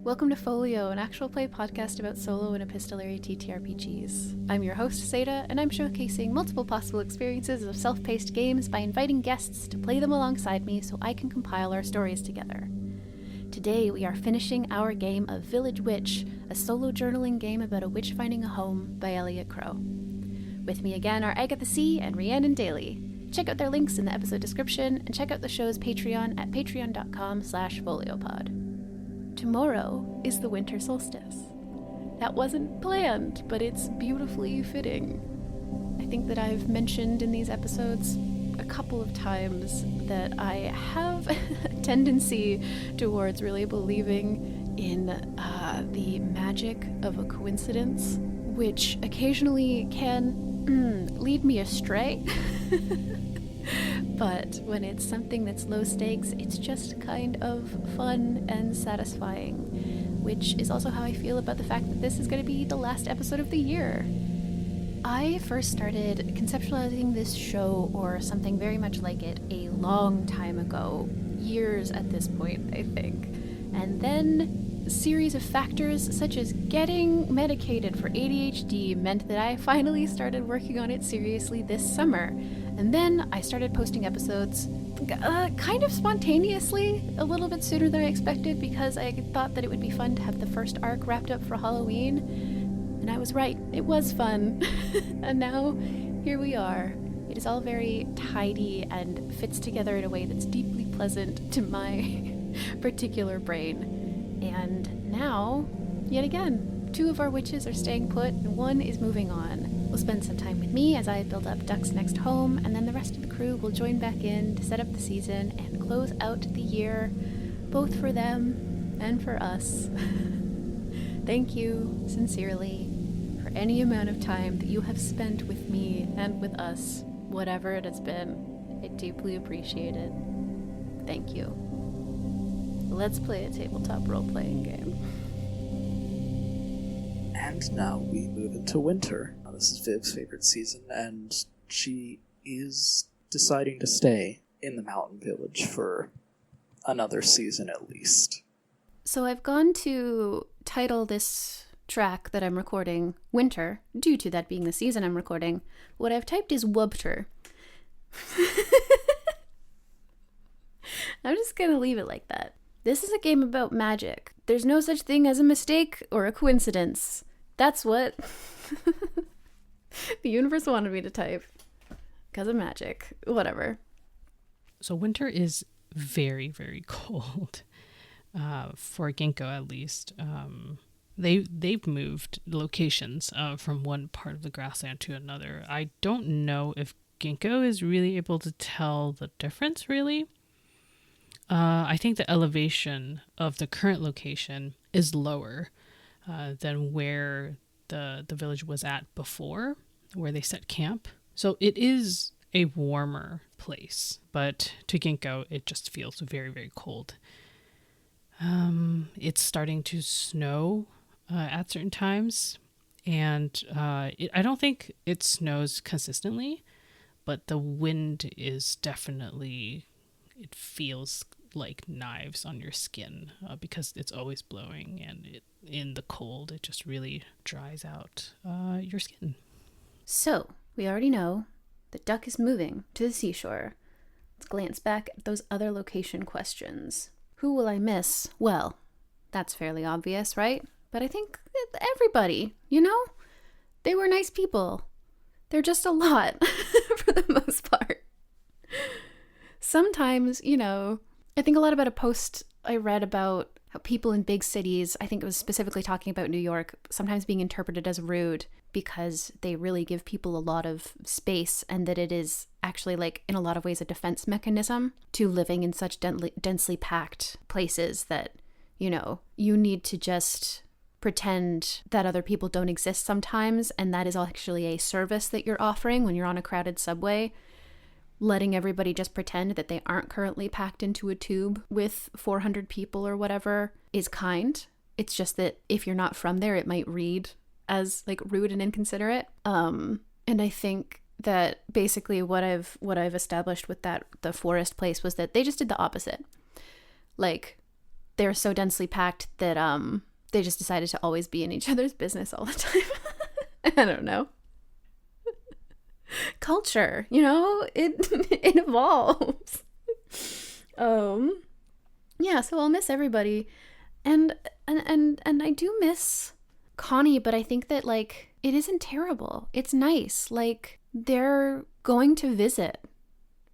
Welcome to Folio, an actual play podcast about solo and epistolary TTRPGs. I'm your host, Seda, and I'm showcasing multiple possible experiences of self-paced games by inviting guests to play them alongside me so I can compile our stories together. Today we are finishing our game of Village Witch, a solo journaling game about a witch finding a home by Elliot Crow. With me again are Agatha C. and Rhiannon Daly. Check out their links in the episode description, and check out the show's Patreon at patreon.com/foliopod. Tomorrow is the winter solstice. That wasn't planned, but it's beautifully fitting. I think that I've mentioned in these episodes a couple of times that I have a tendency towards really believing in the magic of a coincidence, which occasionally can lead me astray. But when it's something that's low stakes, it's just kind of fun and satisfying, which is also how I feel about the fact that this is going to be the last episode of the year. I first started conceptualizing this show, or something very much like it, a long time ago, years at this point, I think. And then a series of factors such as getting medicated for ADHD meant that I finally started working on it seriously this summer. And then I started posting episodes kind of spontaneously, a little bit sooner than I expected, because I thought that it would be fun to have the first arc wrapped up for Halloween. And I was right, it was fun. And now, here we are. It is all very tidy and fits together in a way that's deeply pleasant to my particular brain. And now, yet again, 2 of our witches are staying put and 1 is moving on. Will spend some time with me as I build up Duck's next home, and then the rest of the crew will join back in to set up the season and close out the year, both for them and for us. Thank you, sincerely, for any amount of time that you have spent with me and with us, whatever it has been. I deeply appreciate it. Thank you. Let's play a tabletop role-playing game. And now we move into winter. This is Viv's favorite season, and she is deciding to stay in the mountain village for another season at least. So I've gone to title this track that I'm recording Winter, due to that being the season I'm recording. What I've typed is Wubter. I'm just gonna leave it like that. This is a game about magic. There's no such thing as a mistake or a coincidence. That's what the universe wanted me to type. Because of magic. Whatever. So winter is very, very cold. For Ginkgo, at least. They've moved locations from one part of the grassland to another. I don't know if Ginkgo is really able to tell the difference, really. I think the elevation of the current location is lower than where the village was at before, where they set camp. So it is a warmer place, but to Ginkgo, it just feels very, very cold. It's starting to snow at certain times, and I don't think it snows consistently, but the wind is definitely, it feels like knives on your skin because it's always blowing, and in the cold it just really dries out your skin. So we already know that Duck is moving to the seashore. Let's glance back at those other location questions. Who will I miss? Well, that's fairly obvious, right? But I think everybody, they were nice people. They're just a lot for the most part. Sometimes, I think a lot about a post I read about how people in big cities, I think it was specifically talking about New York, sometimes being interpreted as rude because they really give people a lot of space, and that it is actually, like, in a lot of ways a defense mechanism to living in such densely packed places that, you need to just pretend that other people don't exist sometimes, and that is actually a service that you're offering when you're on a crowded subway. Letting everybody just pretend that they aren't currently packed into a tube with 400 people or whatever is kind. It's just that if you're not from there, it might read as like rude and inconsiderate. And I think that basically what I've established with the forest place was that they just did the opposite. Like, they're so densely packed that they just decided to always be in each other's business all the time. I don't know. Culture, it it evolves. Yeah, so I'll miss everybody. And I do miss Connie, but I think that like it isn't terrible. It's nice. Like they're going to visit.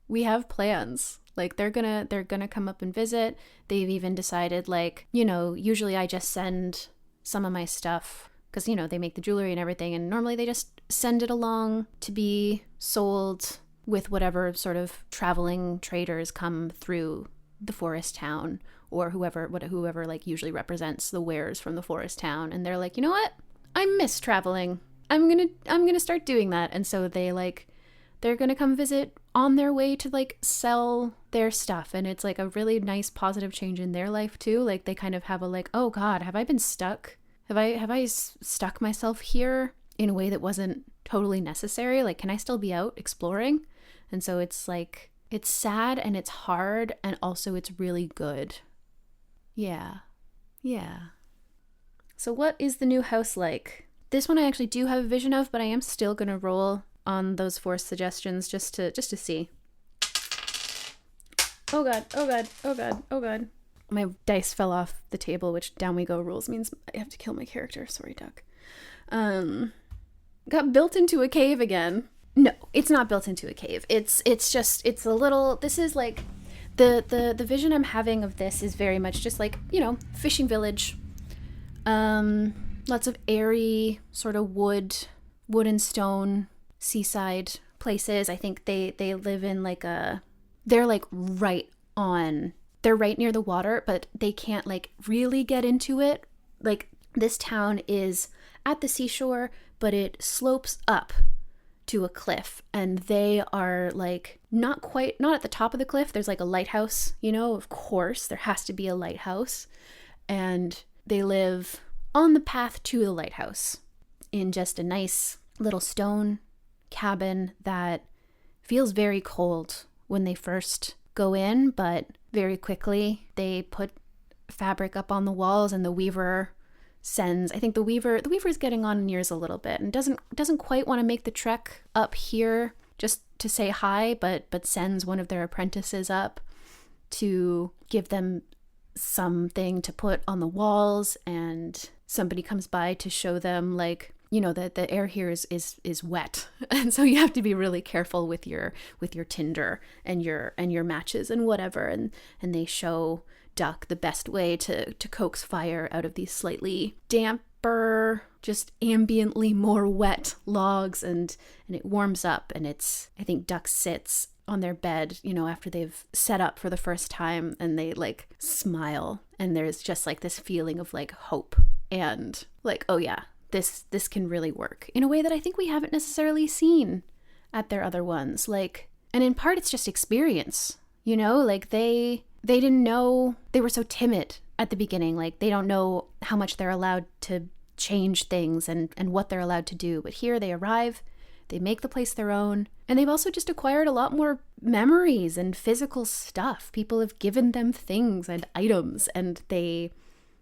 We have plans. Like they're gonna come up and visit. They've even decided like, usually I just send some of my stuff because, they make the jewelry and everything. And normally they just send it along to be sold with whatever sort of traveling traders come through the forest town, or whoever like usually represents the wares from the forest town. And they're like, you know what? I miss traveling. I'm gonna start doing that. And so they're gonna come visit on their way to like sell their stuff. And it's like a really nice positive change in their life too. Like they kind of have a like, oh God, have I been stuck? Have I stuck myself here in a way that wasn't totally necessary? Like, can I still be out exploring? And so it's like, it's sad and it's hard, and also it's really good. Yeah. So what is the new house like? This one I actually do have a vision of, but I am still gonna roll on those 4 suggestions just to see. Oh god. My dice fell off the table, which down we go rules means I have to kill my character. Sorry, Duck. Got built into a cave again. No, it's not built into a cave. It's a little, this is like the vision I'm having of this is very much just like, fishing village. Lots of airy sort of wood and stone seaside places. I think they live in like they're like they're right near the water, but they can't like really get into it. Like this town is at the seashore, but it slopes up to a cliff, and they are like not at the top of the cliff. There's like a lighthouse, of course there has to be a lighthouse, and they live on the path to the lighthouse in just a nice little stone cabin that feels very cold when they first go in, but very quickly they put fabric up on the walls, and the weaver sends, I think the weaver's getting on in years a little bit and doesn't quite want to make the trek up here just to say hi, but sends one of their apprentices up to give them something to put on the walls, and somebody comes by to show them like, that the air here is wet, and so you have to be really careful with your tinder and your matches and whatever, and they show Duck the best way to coax fire out of these slightly damper, just ambiently more wet logs, and it warms up, and I think Duck sits on their bed, after they've set up for the first time, and they like smile, and there's just like this feeling of like hope and like, oh yeah, this can really work in a way that I think we haven't necessarily seen at their other ones. Like, and in part it's just experience, like they didn't know, they were so timid at the beginning. Like they don't know how much they're allowed to change things and what they're allowed to do. But here they arrive, they make the place their own, and they've also just acquired a lot more memories and physical stuff. People have given them things and items, and they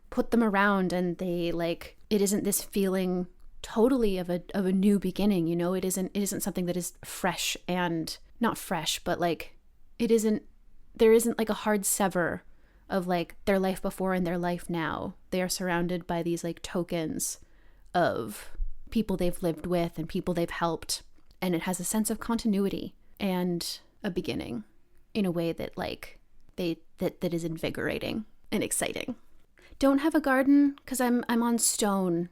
put them around, and they like, it isn't this feeling totally of a new beginning, it isn't something that is fresh and not fresh, but like there isn't like a hard sever of like their life before and their life now. They are surrounded by these like tokens of people they've lived with and people they've helped, and it has a sense of continuity and a beginning in a way that like that is invigorating and exciting. Don't have a garden because I'm on stone,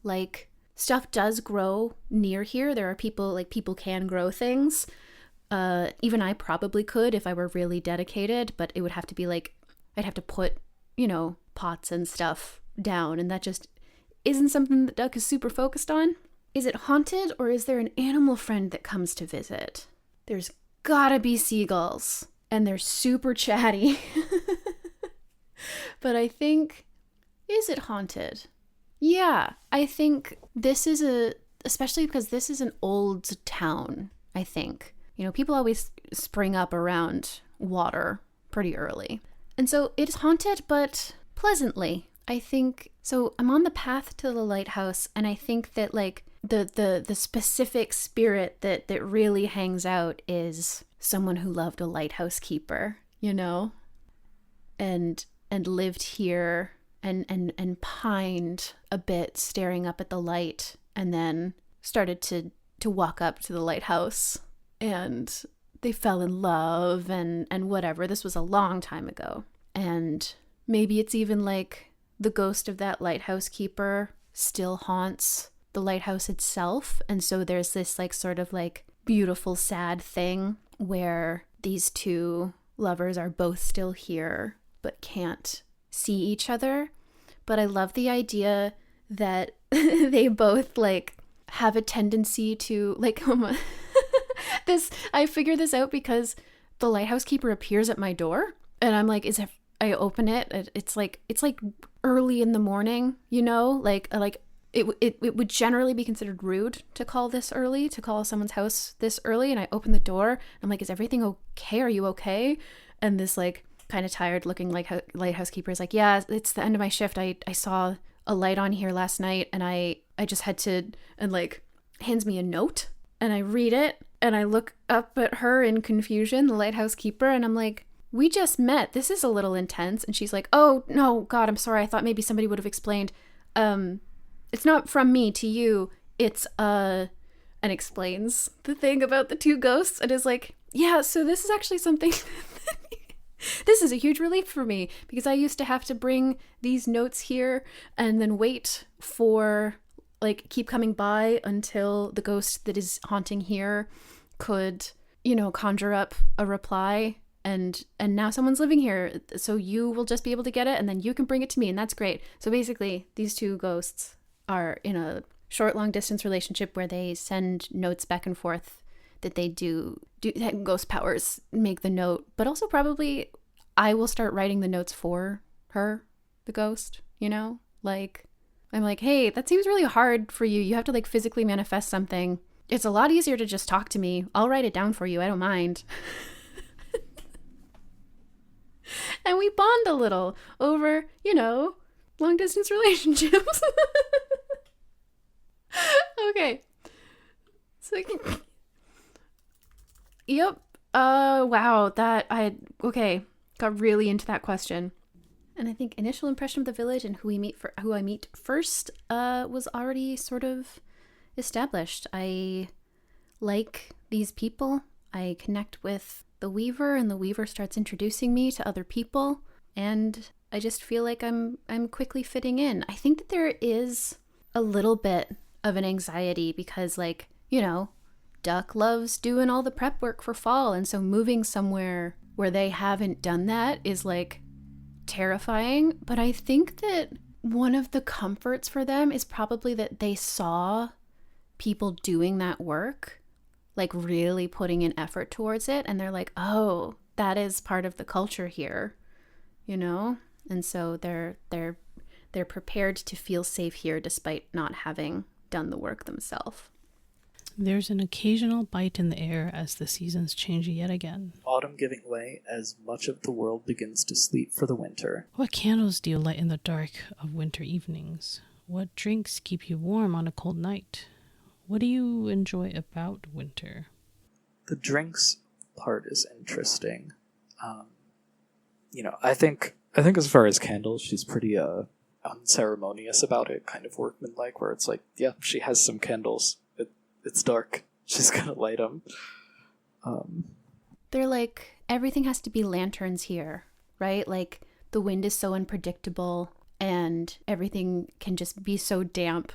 like stuff does grow near here. There are people can grow things. Even I probably could if I were really dedicated, but it would have to be like, I'd have to put, pots and stuff down, and that just isn't something that Duck is super focused on. Is it haunted, or is there an animal friend that comes to visit? There's gotta be seagulls, and they're super chatty. But I think, is it haunted? Yeah, I think this is especially because this is an old town, I think. People always spring up around water pretty early. And so it is haunted, but pleasantly. I think, so I'm on the path to the lighthouse, and I think that like the specific spirit that really hangs out is someone who loved a lighthouse keeper, you know? And lived here and pined a bit staring up at the light, and then started to walk up to the lighthouse, and they fell in love and whatever. This was a long time ago. And maybe it's even like the ghost of that lighthouse keeper still haunts the lighthouse itself. And so there's this like sort of like beautiful, sad thing where these two lovers are both still here but can't see each other. But I love the idea that they both like have a tendency to like I figured this out because the lighthouse keeper appears at my door, and I'm like, I open it. It's like early in the morning, you know, like it would generally be considered rude to call someone's house this early. And I open the door. I'm like, is everything okay? Are you okay? And this like kind of tired looking like lighthouse keeper is like, yeah, it's the end of my shift. I saw a light on here last night, and I just had to, and like hands me a note, and I read it, and I look up at her in confusion, the lighthouse keeper, and I'm like, we just met. This is a little intense. And she's like, oh no, God, I'm sorry. I thought maybe somebody would have explained. It's not from me to you. It's and explains the thing about the two ghosts, and is like, yeah, so this is actually something this is a huge relief for me, because I used to have to bring these notes here and then wait for, like, keep coming by until the ghost that is haunting here could, you know, conjure up a reply. And now someone's living here, so you will just be able to get it, and then you can bring it to me, and that's great. So basically, these two ghosts are in a short, long distance relationship where they send notes back and forth that they do ghost powers make the note, but also probably I will start writing the notes for her, the ghost, you know? Like, I'm like, hey, that seems really hard for you. You have to like physically manifest something. It's a lot easier to just talk to me. I'll write it down for you. I don't mind. And we bond a little over, you know, long distance relationships. Okay. So, yep. Wow. Got really into that question. And I think initial impression of the village and who I meet first was already sort of established. I like these people. I connect with the Weaver, and the Weaver starts introducing me to other people, and I just feel like I'm quickly fitting in. I think that there is a little bit of an anxiety because, like, you know, Duck loves doing all the prep work for fall, and so moving somewhere where they haven't done that is like terrifying. But I think that one of the comforts for them is probably that they saw people doing that work, like really putting in effort towards it, and they're like, oh, that is part of the culture here, you know? And so they're prepared to feel safe here despite not having done the work themselves. There's an occasional bite in the air as the seasons change yet again. Autumn giving way as much of the world begins to sleep for the winter. What candles do you light in the dark of winter evenings? What drinks keep you warm on a cold night? What do you enjoy about winter? The drinks part is interesting. I think as far as candles, she's pretty unceremonious about it, kind of workmanlike, where it's like, yeah, she has some candles. It's dark. She's gonna light them. They're like, everything has to be lanterns here, right? Like, the wind is so unpredictable and everything can just be so damp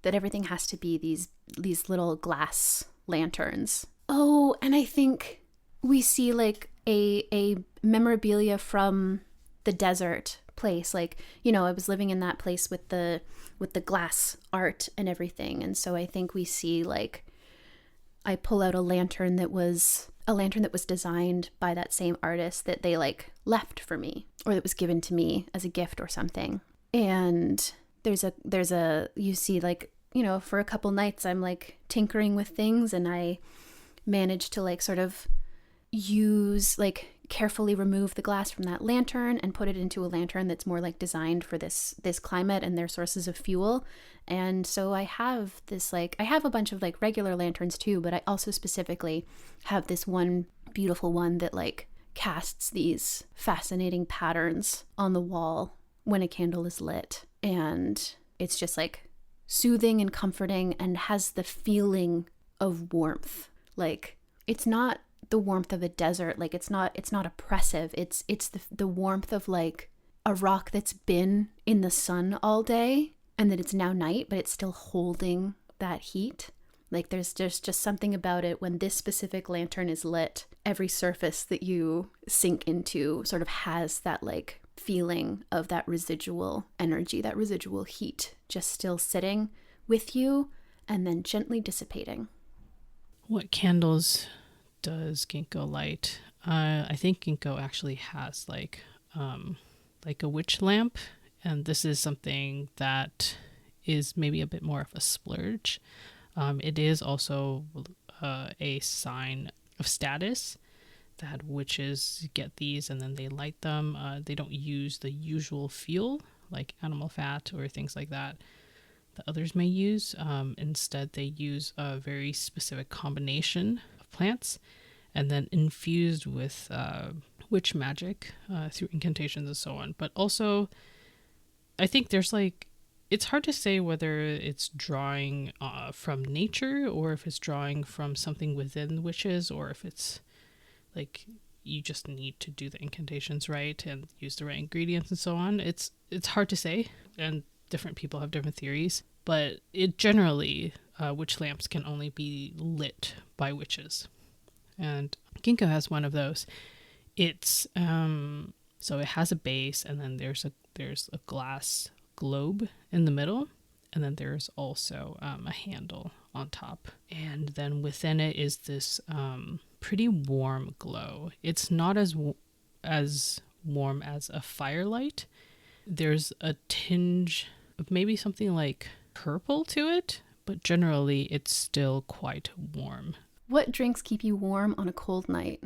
that everything has to be these little glass lanterns. Oh, and I think we see like a memorabilia from the desert place. Like, you know, I was living in that place with the glass art and everything. And so I think we see, like, I pull out a lantern that was designed by that same artist that they like left for me, or that was given to me as a gift or something. And there's a you see, like, you know, for a couple nights I'm like tinkering with things, and I managed to like sort of use, like, carefully remove the glass from that lantern and put it into a lantern that's more like designed for this climate and their sources of fuel. And so I have this I have a bunch of like regular lanterns too, but I also specifically have this one beautiful one that like casts these fascinating patterns on the wall when a candle is lit. And it's just like soothing and comforting and has the feeling of warmth. Like it's not the warmth of a desert, like it's not oppressive. It's the warmth of like a rock that's been in the sun all day and that it's now night, but it's still holding that heat. Like there's just something about it when this specific lantern is lit. Every surface that you sink into sort of has that like feeling of that residual energy, that residual heat, just still sitting with you and then gently dissipating. What candles does Ginkgo light? I think Ginkgo actually has like a witch lamp, and this is something that is maybe a bit more of a splurge. It is also a sign of status that witches get these and then they light them. They don't use the usual fuel like animal fat or things like that others may use. Instead, they use a very specific combination of plants and then infused with witch magic through incantations and so on. But also, I think there's like, it's hard to say whether it's drawing from nature or if it's drawing from something within witches, or if it's like you just need to do the incantations right and use the right ingredients and so on. It's hard to say, and different people have different theories, but it generally, witch lamps can only be lit by witches. And Ginkgo has one of those. It's so it has a base, and then there's a glass globe in the middle, and then there's also a handle on top, and then within it is this pretty warm glow. It's not as warm as a firelight. There's a tinge of maybe something like purple to it, but generally it's still quite warm. What drinks keep you warm on a cold night?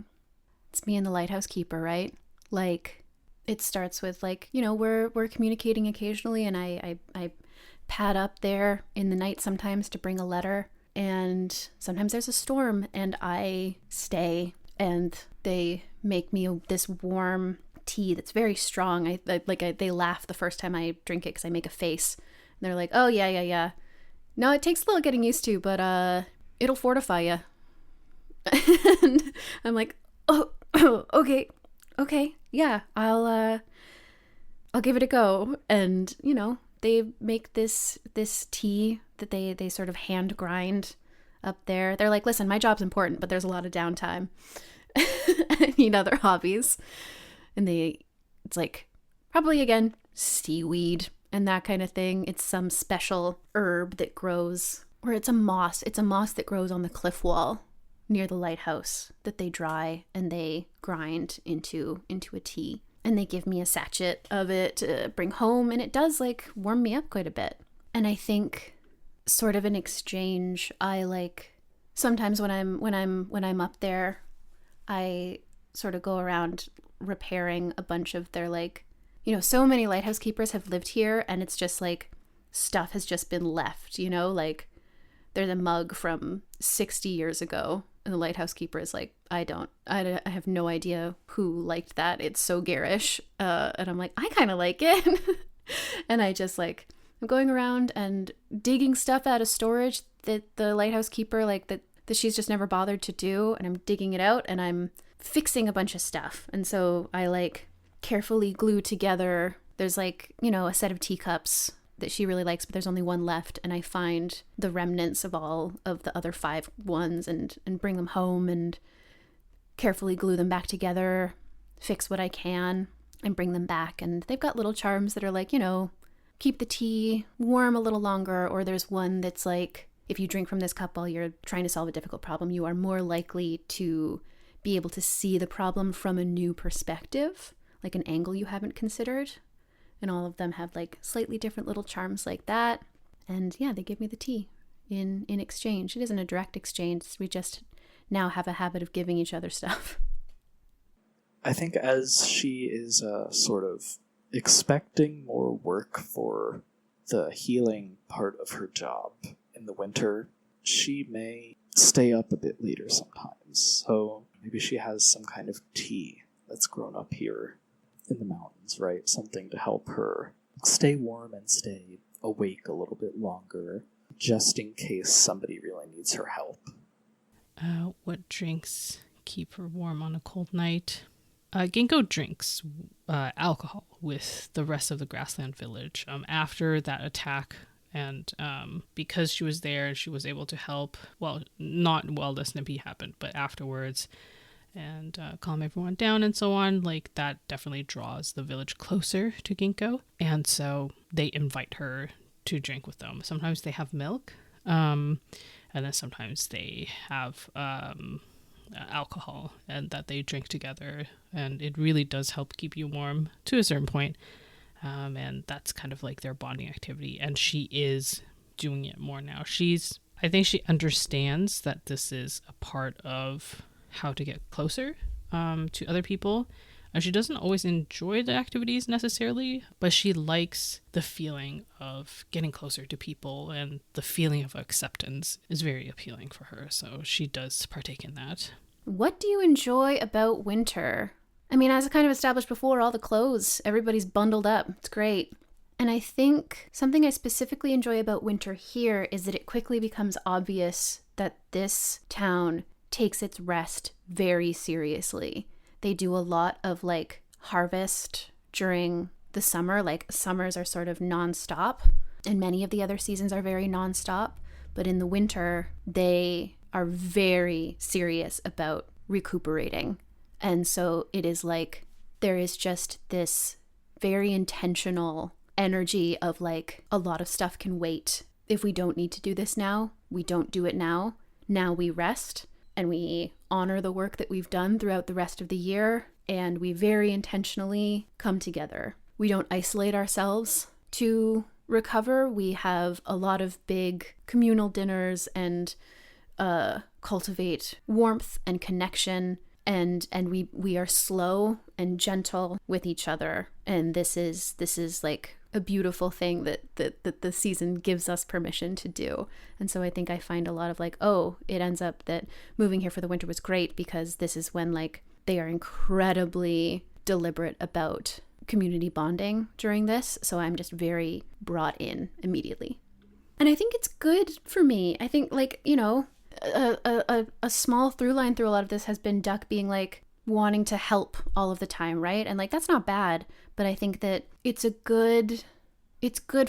It's me and the lighthouse keeper, right? Like, it starts with like, you know, we're communicating occasionally, and I pad up there in the night sometimes to bring a letter, and sometimes there's a storm and I stay, and they make me this warm tea that's very strong. They laugh the first time I drink it because I make a face, and they're like, oh yeah, no, it takes a little getting used to, but it'll fortify you. And I'm like, oh okay, yeah, I'll give it a go. And you know, they make this tea that they sort of hand grind up there. They're like, listen, my job's important, but there's a lot of downtime. I need other hobbies. And it's like probably again seaweed and that kind of thing. It's some special herb that grows, or it's a moss that grows on the cliff wall near the lighthouse that they dry and they grind into a tea. And they give me a sachet of it to bring home, and it does like warm me up quite a bit. And I think sort of in exchange, I like sometimes when I'm up there, I sort of go around repairing a bunch of their, like, you know, so many lighthouse keepers have lived here, and it's just like stuff has just been left, you know, like there's a mug from 60 years ago. And the lighthouse keeper is like, I have no idea who liked that. It's so garish. And I'm like, I kind of like it. And I just like, I'm going around and digging stuff out of storage that the lighthouse keeper, like that she's just never bothered to do. And I'm digging it out and I'm fixing a bunch of stuff. And so I like carefully glue together. There's like, you know, a set of teacups that she really likes, but there's only one left, and I find the remnants of all of the other 5 ones and bring them home and carefully glue them back together, fix what I can, and bring them back. And they've got little charms that are like, you know, keep the tea warm a little longer, or there's one that's like, if you drink from this cup while you're trying to solve a difficult problem, you are more likely to be able to see the problem from a new perspective, like an angle you haven't considered. And all of them have like slightly different little charms like that. And yeah, they give me the tea in exchange. It isn't a direct exchange. We just now have a habit of giving each other stuff. I think as she is sort of expecting more work for the healing part of her job in the winter, she may stay up a bit later sometimes. So maybe she has some kind of tea that's grown up here in the mountains, right? Something to help her stay warm and stay awake a little bit longer, just in case somebody really needs her help. What drinks keep her warm on a cold night? Ginkgo drinks alcohol with the rest of the grassland village after that attack. And because she was there and she was able to help, well, not while the snippy happened, but afterwards, and calm everyone down and so on, like that definitely draws the village closer to Ginkgo. And so they invite her to drink with them. Sometimes they have milk, and then sometimes they have alcohol and that they drink together. And it really does help keep you warm to a certain point. And that's kind of like their bonding activity. And she is doing it more now. I think she understands that this is a part of how to get closer to other people. She doesn't always enjoy the activities necessarily, but she likes the feeling of getting closer to people, and the feeling of acceptance is very appealing for her. So she does partake in that. What do you enjoy about winter? I mean, as I kind of established before, all the clothes, everybody's bundled up. It's great. And I think something I specifically enjoy about winter here is that it quickly becomes obvious that this town takes its rest very seriously. They do a lot of like harvest during the summer. Like summers are sort of nonstop, and many of the other seasons are very nonstop. But in the winter, they are very serious about recuperating. And so it is like there is just this very intentional energy of like a lot of stuff can wait. If we don't need to do this now, we don't do it now. Now we rest and we honor the work that we've done throughout the rest of the year, and we very intentionally come together. We don't isolate ourselves to recover. We have a lot of big communal dinners and cultivate warmth and connection, and we are slow and gentle with each other. And this is like a beautiful thing that the season gives us permission to do. And so I think I find a lot of like, oh, it ends up that moving here for the winter was great because this is when like they are incredibly deliberate about community bonding during this. So I'm just very brought in immediately. And I think it's good for me. I think like, you know, a small through line through a lot of this has been Duck being like wanting to help all of the time, right? And like that's not bad, but I think that it's good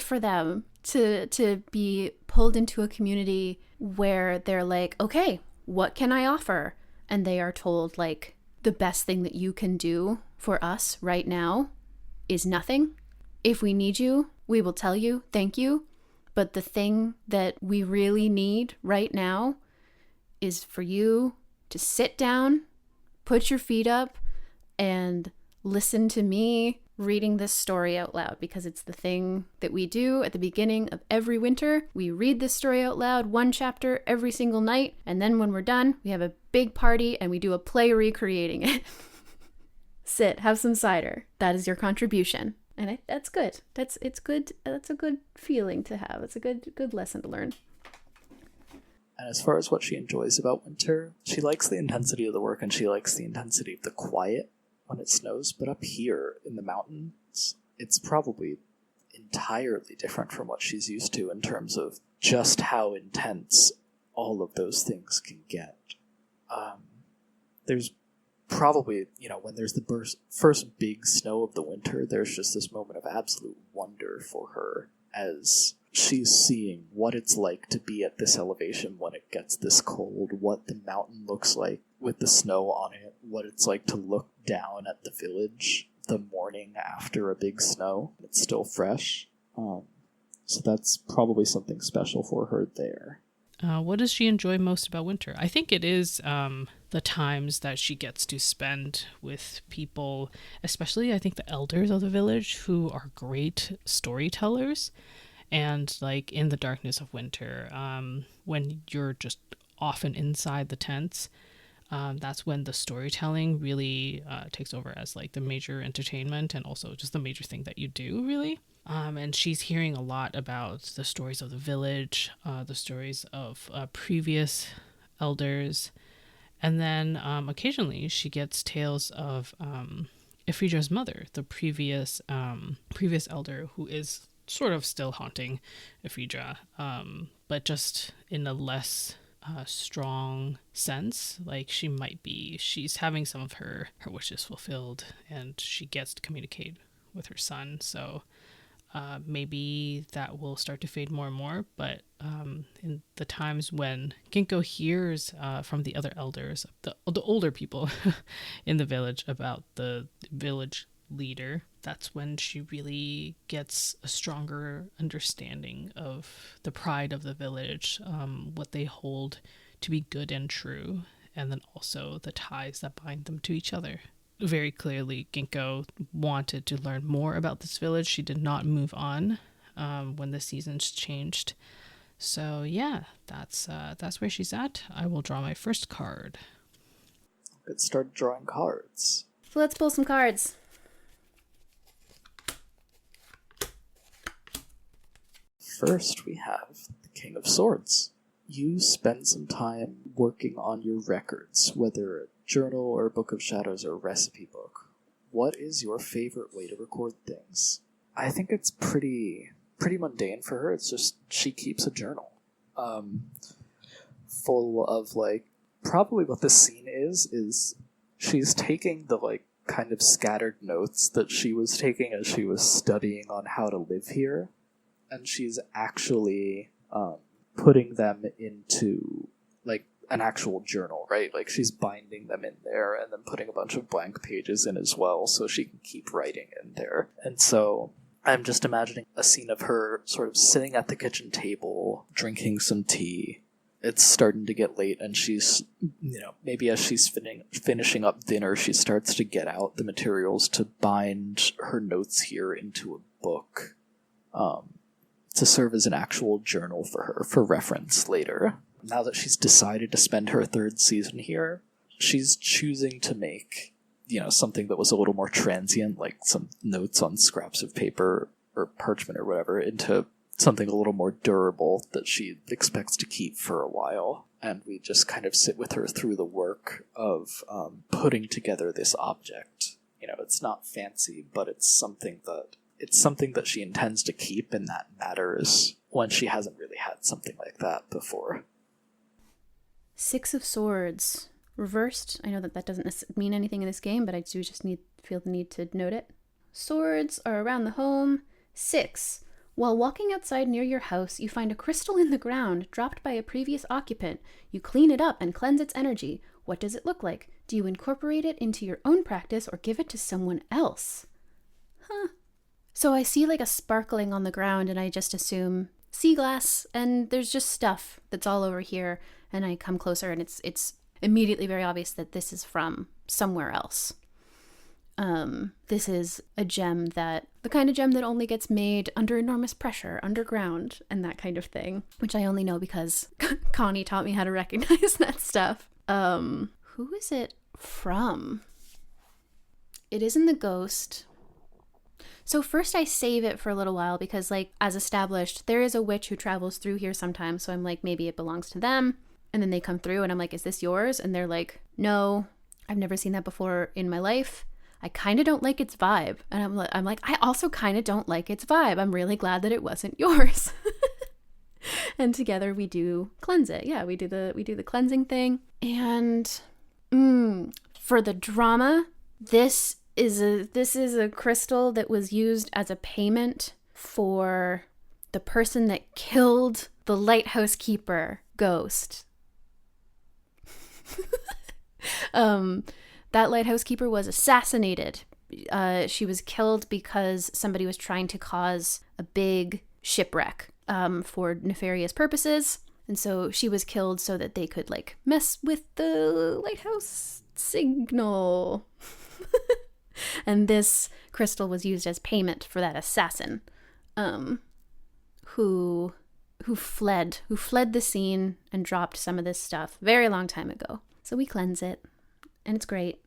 for them to be pulled into a community where they're like, okay, what can I offer? And they are told like the best thing that you can do for us right now is nothing. If we need you, we will tell you, thank you. But the thing that we really need right now is for you to sit down, put your feet up, and listen to me reading this story out loud, because it's the thing that we do at the beginning of every winter. We read this story out loud, one chapter every single night, and then when we're done, we have a big party and we do a play recreating it. Sit, have some cider. That is your contribution. And that's good. It's good. That's a good feeling to have. It's a good lesson to learn. And as far as what she enjoys about winter, she likes the intensity of the work and she likes the intensity of the quiet when it snows. But up here in the mountains, it's probably entirely different from what she's used to in terms of just how intense all of those things can get. There's probably, when there's the first big snow of the winter, there's just this moment of absolute wonder for her as she's seeing what it's like to be at this elevation when it gets this cold, what the mountain looks like with the snow on it, what it's like to look down at the village the morning after a big snow. It's still fresh. So that's probably something special for her there. What does she enjoy most about winter? I think it is the times that she gets to spend with people, especially I think the elders of the village, who are great storytellers. And like in the darkness of winter, when you're just often inside the tents, That's when the storytelling really takes over as like the major entertainment and also just the major thing that you do, really. And she's hearing a lot about the stories of the village, the stories of previous elders, and then occasionally she gets tales of Ephedra's mother, the previous elder, who is sort of still haunting Ephedra, but just in a less strong sense. Like she's having some of her wishes fulfilled, and she gets to communicate with her son. So maybe that will start to fade more and more. But in the times when Ginkgo hears from the other elders, the older people in the village, about the village leader, that's when she really gets a stronger understanding of the pride of the village, what they hold to be good and true, and then also the ties that bind them to each other. Very clearly, Ginkgo wanted to learn more about this village. She did not move on when the seasons changed. So yeah, that's where she's at. I will draw my first card. Let's start drawing cards. So let's pull some cards. First, we have the King of Swords. You spend some time working on your records, whether a journal or a book of shadows or a recipe book. What is your favorite way to record things? I think it's pretty mundane for her. It's just she keeps a journal full of, like, probably what this scene is she's taking the, like, kind of scattered notes that she was taking as she was studying on how to live here, and she's actually putting them into, like, an actual journal, right? Like, she's binding them in there and then putting a bunch of blank pages in as well so she can keep writing in there. And so I'm just imagining a scene of her sort of sitting at the kitchen table, drinking some tea. It's starting to get late, and she's, maybe as she's finishing up dinner, she starts to get out the materials to bind her notes here into a book, to serve as an actual journal for her, for reference later. Now that she's decided to spend her third season here, she's choosing to make, something that was a little more transient, like some notes on scraps of paper or parchment or whatever, into something a little more durable that she expects to keep for a while. And we just kind of sit with her through the work of putting together this object. It's not fancy, but it's something that she intends to keep, and that matters when she hasn't really had something like that before. Six of Swords. Reversed. I know that doesn't mean anything in this game, but I do just feel the need to note it. Swords are around the home. 6. While walking outside near your house, you find a crystal in the ground dropped by a previous occupant. You clean it up and cleanse its energy. What does it look like? Do you incorporate it into your own practice or give it to someone else? So I see like a sparkling on the ground, and I just assume sea glass, and there's just stuff that's all over here, and I come closer, and it's immediately very obvious that this is from somewhere else. This is a gem the kind of gem that only gets made under enormous pressure, underground, and that kind of thing, which I only know because Connie taught me how to recognize that stuff. Who is it from? It isn't the ghost. So first I save it for a little while because, like, as established, there is a witch who travels through here sometimes. So I'm like, maybe it belongs to them. And then they come through and I'm like, is this yours? And they're like, no, I've never seen that before in my life. I kind of don't like its vibe. And I'm like, I also kind of don't like its vibe. I'm really glad that it wasn't yours. And together we do cleanse it. Yeah, we do the cleansing thing. And for the drama, this is a crystal that was used as a payment for the person that killed the lighthouse keeper ghost. That lighthouse keeper was assassinated. She was killed because somebody was trying to cause a big shipwreck for nefarious purposes. And so she was killed so that they could, like, mess with the lighthouse signal. And this crystal was used as payment for that assassin, who fled the scene and dropped some of this stuff very long time ago. So we cleanse it, and it's great.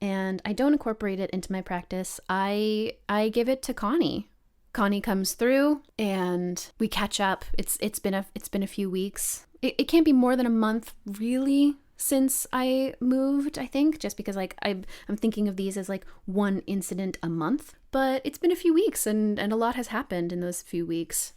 And I don't incorporate it into my practice. I give it to Connie. Connie comes through and we catch up. It's been a few weeks. It can't be more than a month really since I moved, I think, just because like I'm thinking of these as like one incident a month. But it's been a few weeks and a lot has happened in those few weeks.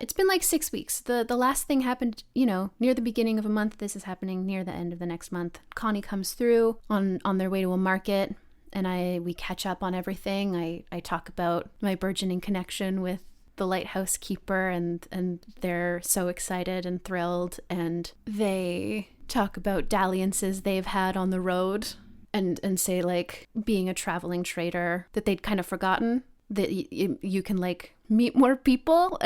It's been like 6 weeks. The last thing happened, near the beginning of a month. This is happening near the end of the next month. Connie comes through on their way to a market, and we catch up on everything. I talk about my burgeoning connection with the lighthouse keeper, and they're so excited and thrilled, and they talk about dalliances they've had on the road, and say like being a traveling trader that they'd kind of forgotten that you can like meet more people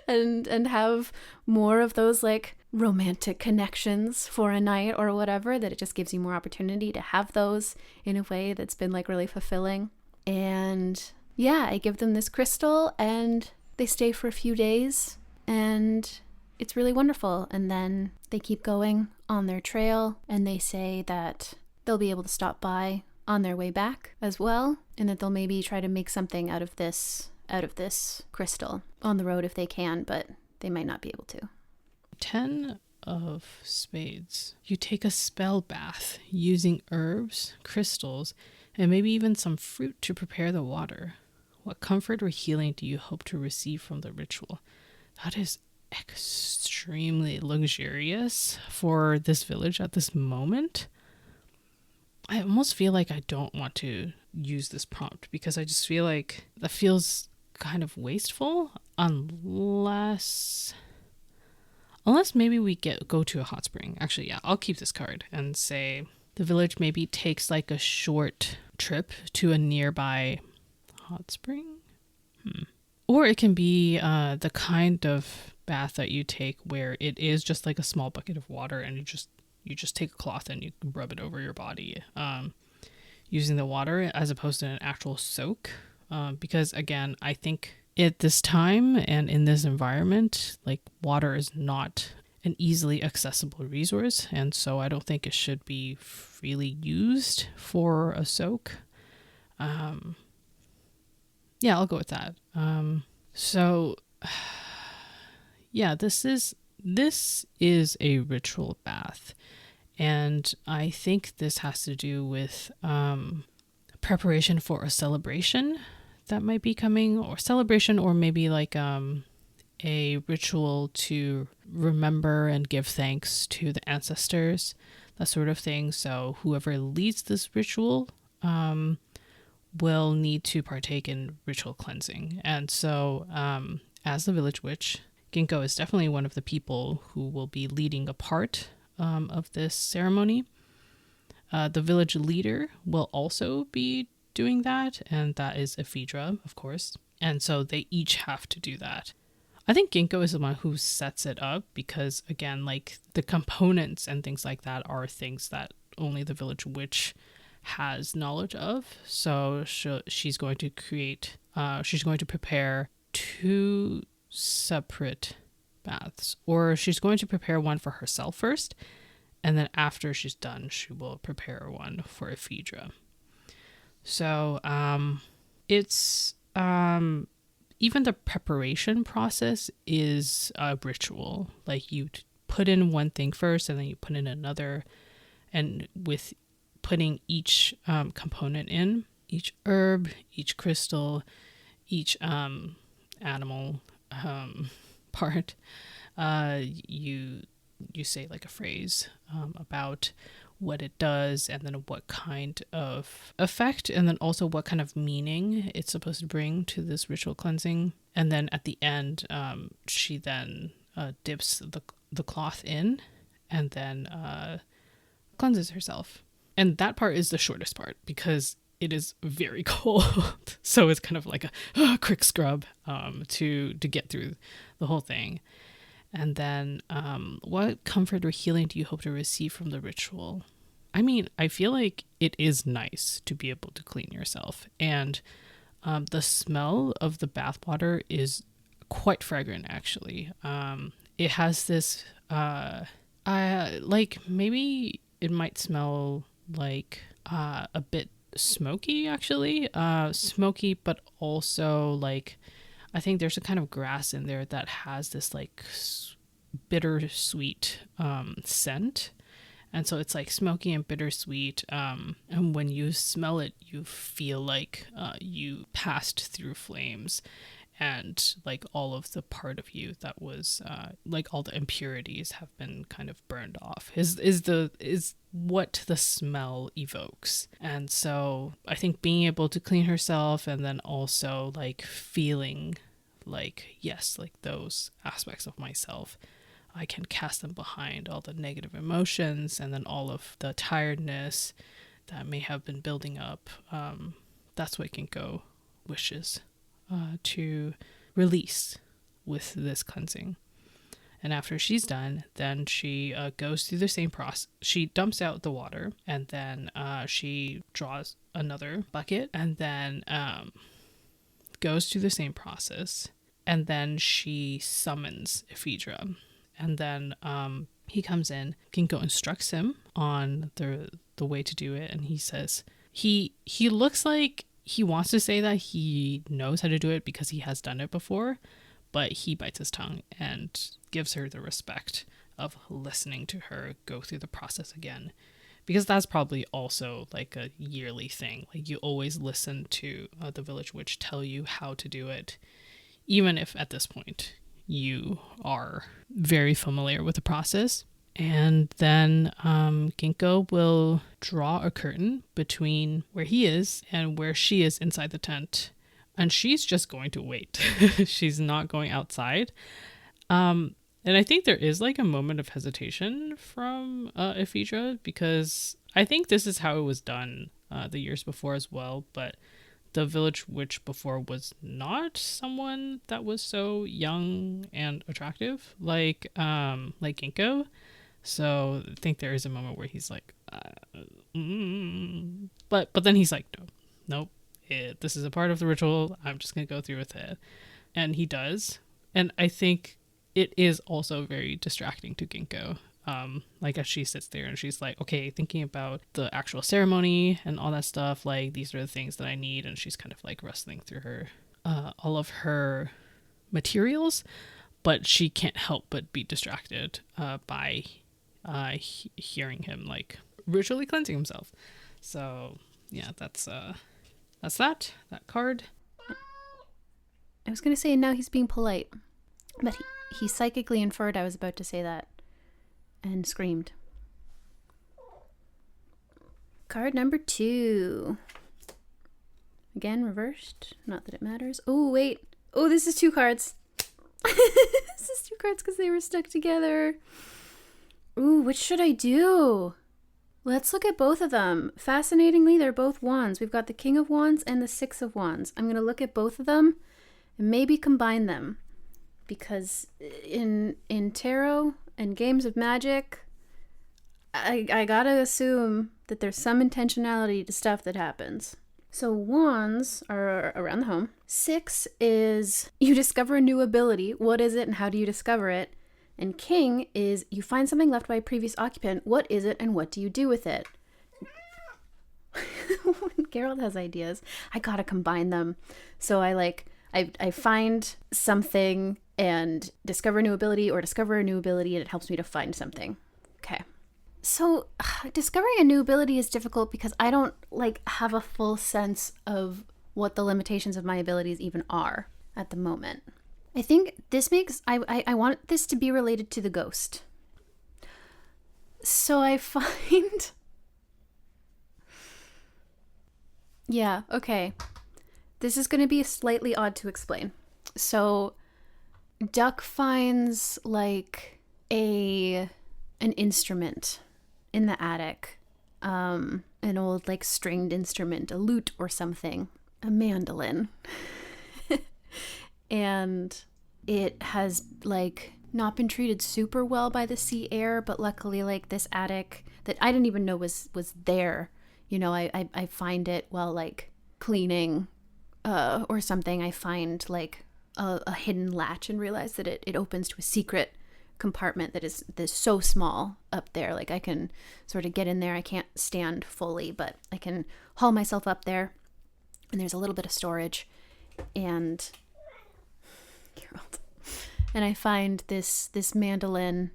and have more of those like romantic connections for a night or whatever, that it just gives you more opportunity to have those in a way that's been like really fulfilling. And yeah, I give them this crystal and they stay for a few days and it's really wonderful. And then they keep going on their trail and they say that they'll be able to stop by on their way back as well, and that they'll maybe try to make something out of this crystal on the road if they can, but they might not be able to. 10 of spades. You take a spell bath using herbs, crystals, and maybe even some fruit to prepare the water. What comfort or healing do you hope to receive from the ritual? That is extremely luxurious for this village at this moment. I almost feel like I don't want to use this prompt because I just feel like that feels kind of wasteful unless maybe we go to a hot spring. Actually, yeah, I'll keep this card and say the village maybe takes like a short trip to a nearby hot spring. Or it can be the kind of bath that you take where it is just like a small bucket of water and you just take a cloth and you rub it over your body using the water as opposed to an actual soak. Because again, I think at this time and in this environment, like water is not an easily accessible resource. And so I don't think it should be freely used for a soak. Yeah, I'll go with that. So yeah, this is a ritual bath. And I think this has to do with preparation for a celebration that might be coming, or celebration, or maybe like a ritual to remember and give thanks to the ancestors, that sort of thing. So whoever leads this ritual will need to partake in ritual cleansing. And so as the village witch, Ginkgo is definitely one of the people who will be leading a part of this ceremony. The village leader will also be doing that, and that is Ephedra, of course. And so they each have to do that. I think Ginkgo is the one who sets it up because, again, like the components and things like that are things that only the village witch has knowledge of. So she's going to prepare 2 separate baths, or she's going to prepare one for herself first, and then after she's done, she will prepare one for Ephedra. So it's even the preparation process is a ritual. Like you put in one thing first and then you put in another, and with putting each component in, each herb, each crystal, each animal part, you say like a phrase about what it does, and then what kind of effect, and then also what kind of meaning it's supposed to bring to this ritual cleansing. And then at the end, she then dips the cloth in and then cleanses herself. And that part is the shortest part because it is very cold. So it's kind of like a quick scrub to get through the whole thing. And then what comfort or healing do you hope to receive from the ritual? I mean, I feel like it is nice to be able to clean yourself. And the smell of the bathwater is quite fragrant, actually. it has this like maybe it might smell like a bit smoky, actually, smoky, but also like I think there's a kind of grass in there that has this like bittersweet scent. And so it's like smoky and bittersweet. And when you smell it, you feel like you passed through flames, and like all of the part of you that was like all the impurities have been kind of burned off. Is what the smell evokes. And so I think being able to clean herself, and then also like feeling like, yes, like those aspects of myself, I can cast them behind all the negative emotions, and then all of the tiredness that may have been building up. That's what Ginkgo wishes to release with this cleansing. And after she's done, then she goes through the same process. She dumps out the water, and then she draws another bucket, and then goes through the same process. And then she summons Ephedra. And then he comes in. Ginkgo instructs him on the way to do it, and he says he looks like he wants to say that he knows how to do it because he has done it before, but he bites his tongue and gives her the respect of listening to her go through the process again, because that's probably also like a yearly thing. Like you always listen to the village witch tell you how to do it, even if at this point you are very familiar with the process. And then Ginkgo will draw a curtain between where he is and where she is inside the tent. And she's just going to wait. She's not going outside. And I think there is like a moment of hesitation from Ephedra, because I think this is how it was done the years before as well. But the village witch before was not someone that was so young and attractive like Ginkgo. So I think there is a moment where he's like, but then he's like, nope, this is a part of the ritual. I'm just gonna go through with it, and he does. And I think it is also very distracting to Ginkgo. Like as she sits there and she's like, okay, thinking about the actual ceremony and all that stuff, like these are the things that I need, and she's kind of like rustling through her all of her materials, but she can't help but be distracted by hearing him like ritually cleansing himself. So yeah, that's that card. I was gonna say now he's being polite, but he psychically inferred I was about to say that and screamed. Card number 2. Again, reversed. Not that it matters. Oh, wait. Oh, this is 2 cards. This is 2 cards because they were stuck together. Ooh, which should I do? Let's look at both of them. Fascinatingly, they're both wands. We've got the King of Wands and the Six of Wands. I'm going to look at both of them and maybe combine them, because in tarot and games of magic, I gotta assume that there's some intentionality to stuff that happens. So wands are around the home. 6 is you discover a new ability. What is it and how do you discover it? And king is you find something left by a previous occupant. What is it and what do you do with it? Geralt has ideas. I gotta combine them. So I find something and discover a new ability, or discover a new ability and it helps me to find something. Okay. So discovering a new ability is difficult because I don't have a full sense of what the limitations of my abilities even are at the moment. I think this makes, I want this to be related to the ghost. So I find, yeah, okay. This is going to be slightly odd to explain. So Duck finds an instrument in the attic, an old stringed instrument, a lute or something, a mandolin. And it has not been treated super well by the sea air, but luckily this attic that I didn't even know was there, I find it while cleaning or something. I find a hidden latch and realize that it opens to a secret compartment that is so small up there. Like I can sort of get in there. I can't stand fully, but I can haul myself up there. And there's a little bit of storage. And I find this mandolin,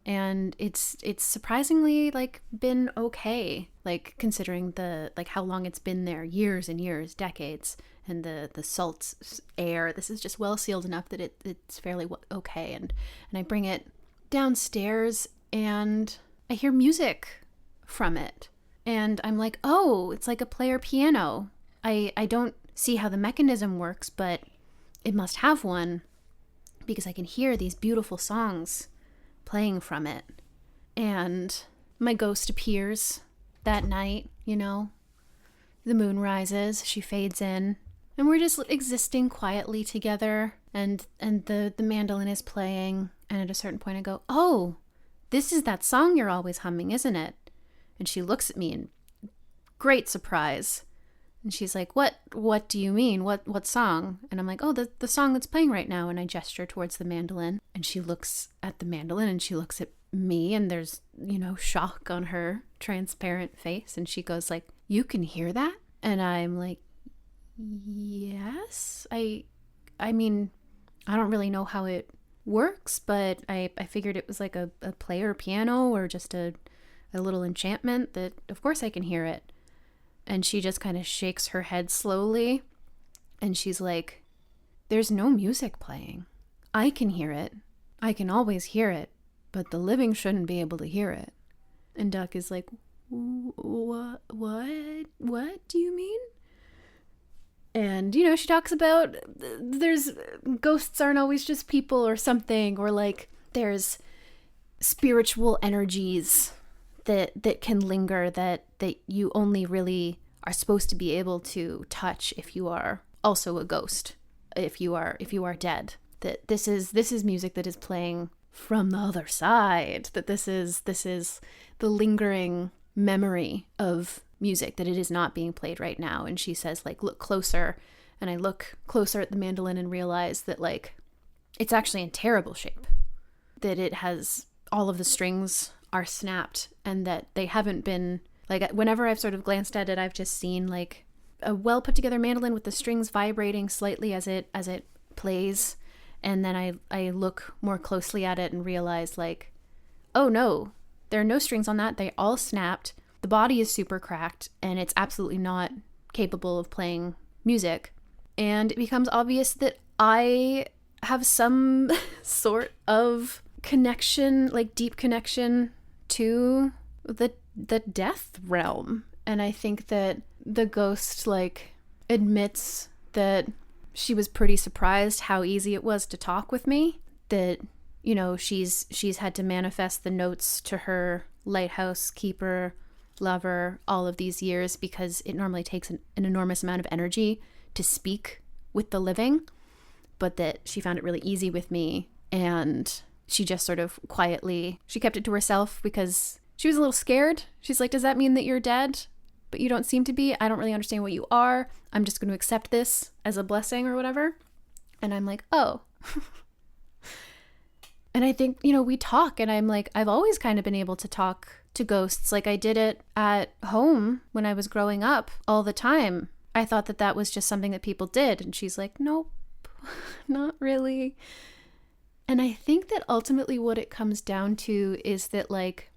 and it's surprisingly like been okay, like considering the like how long it's been there, years and years, decades, and the salt air. This is just well sealed enough that it's fairly okay. And I bring it downstairs, and I hear music from it, and I'm like, oh, it's like a player piano. I don't see how the mechanism works, but it must have one, because I can hear these beautiful songs playing from it. And my ghost appears that night, you know. The moon rises, she fades in, and we're just existing quietly together, and the mandolin is playing, and at a certain point I go, oh, this is that song you're always humming, isn't it? And she looks at me in great surprise. And she's like, what do you mean? What song? And I'm like, oh, the song that's playing right now. And I gesture towards the mandolin. And she looks at the mandolin, and she looks at me, and there's, you know, shock on her transparent face. And she goes like, you can hear that? And I'm like, yes. I mean, I don't really know how it works, but I figured it was like a player piano or just a little enchantment that, of course, I can hear it. And she just kind of shakes her head slowly, and she's like, there's no music playing. I can hear it. I can always hear it, but the living shouldn't be able to hear it. And Duck is like, what do you mean? And, you know, she talks about there's ghosts aren't always just people or something, or like there's spiritual energies that can linger, that you only really are supposed to be able to touch if you are also a ghost, if you are dead. That this is music that is playing from the other side. That this is the lingering memory of music, that it is not being played right now. And she says, like, look closer. And I look closer at the mandolin and realize that, like, it's actually in terrible shape. That it has all of the strings are snapped, and that they haven't been, like, whenever I've sort of glanced at it, I've just seen like a well put together mandolin with the strings vibrating slightly as it plays. And then I look more closely at it and realize, like, oh no, there are no strings on that. They all snapped. The body is super cracked, and it's absolutely not capable of playing music. And it becomes obvious that I have some sort of connection, like deep connection to the death realm. And I think that the ghost, like, admits that she was pretty surprised how easy it was to talk with me. That, you know, she's had to manifest the notes to her lighthouse keeper lover all of these years, because it normally takes an enormous amount of energy to speak with the living, but that she found it really easy with me. And she just sort of quietly, she kept it to herself because she was a little scared. She's like, does that mean that you're dead? But you don't seem to be. I don't really understand what you are. I'm just going to accept this as a blessing or whatever. And I'm like, oh. And I think, you know, we talk, and I'm like, I've always kind of been able to talk to ghosts. Like, I did it at home when I was growing up all the time. I thought that was just something that people did. And she's like, nope, not really. And I think that ultimately what it comes down to is that, like,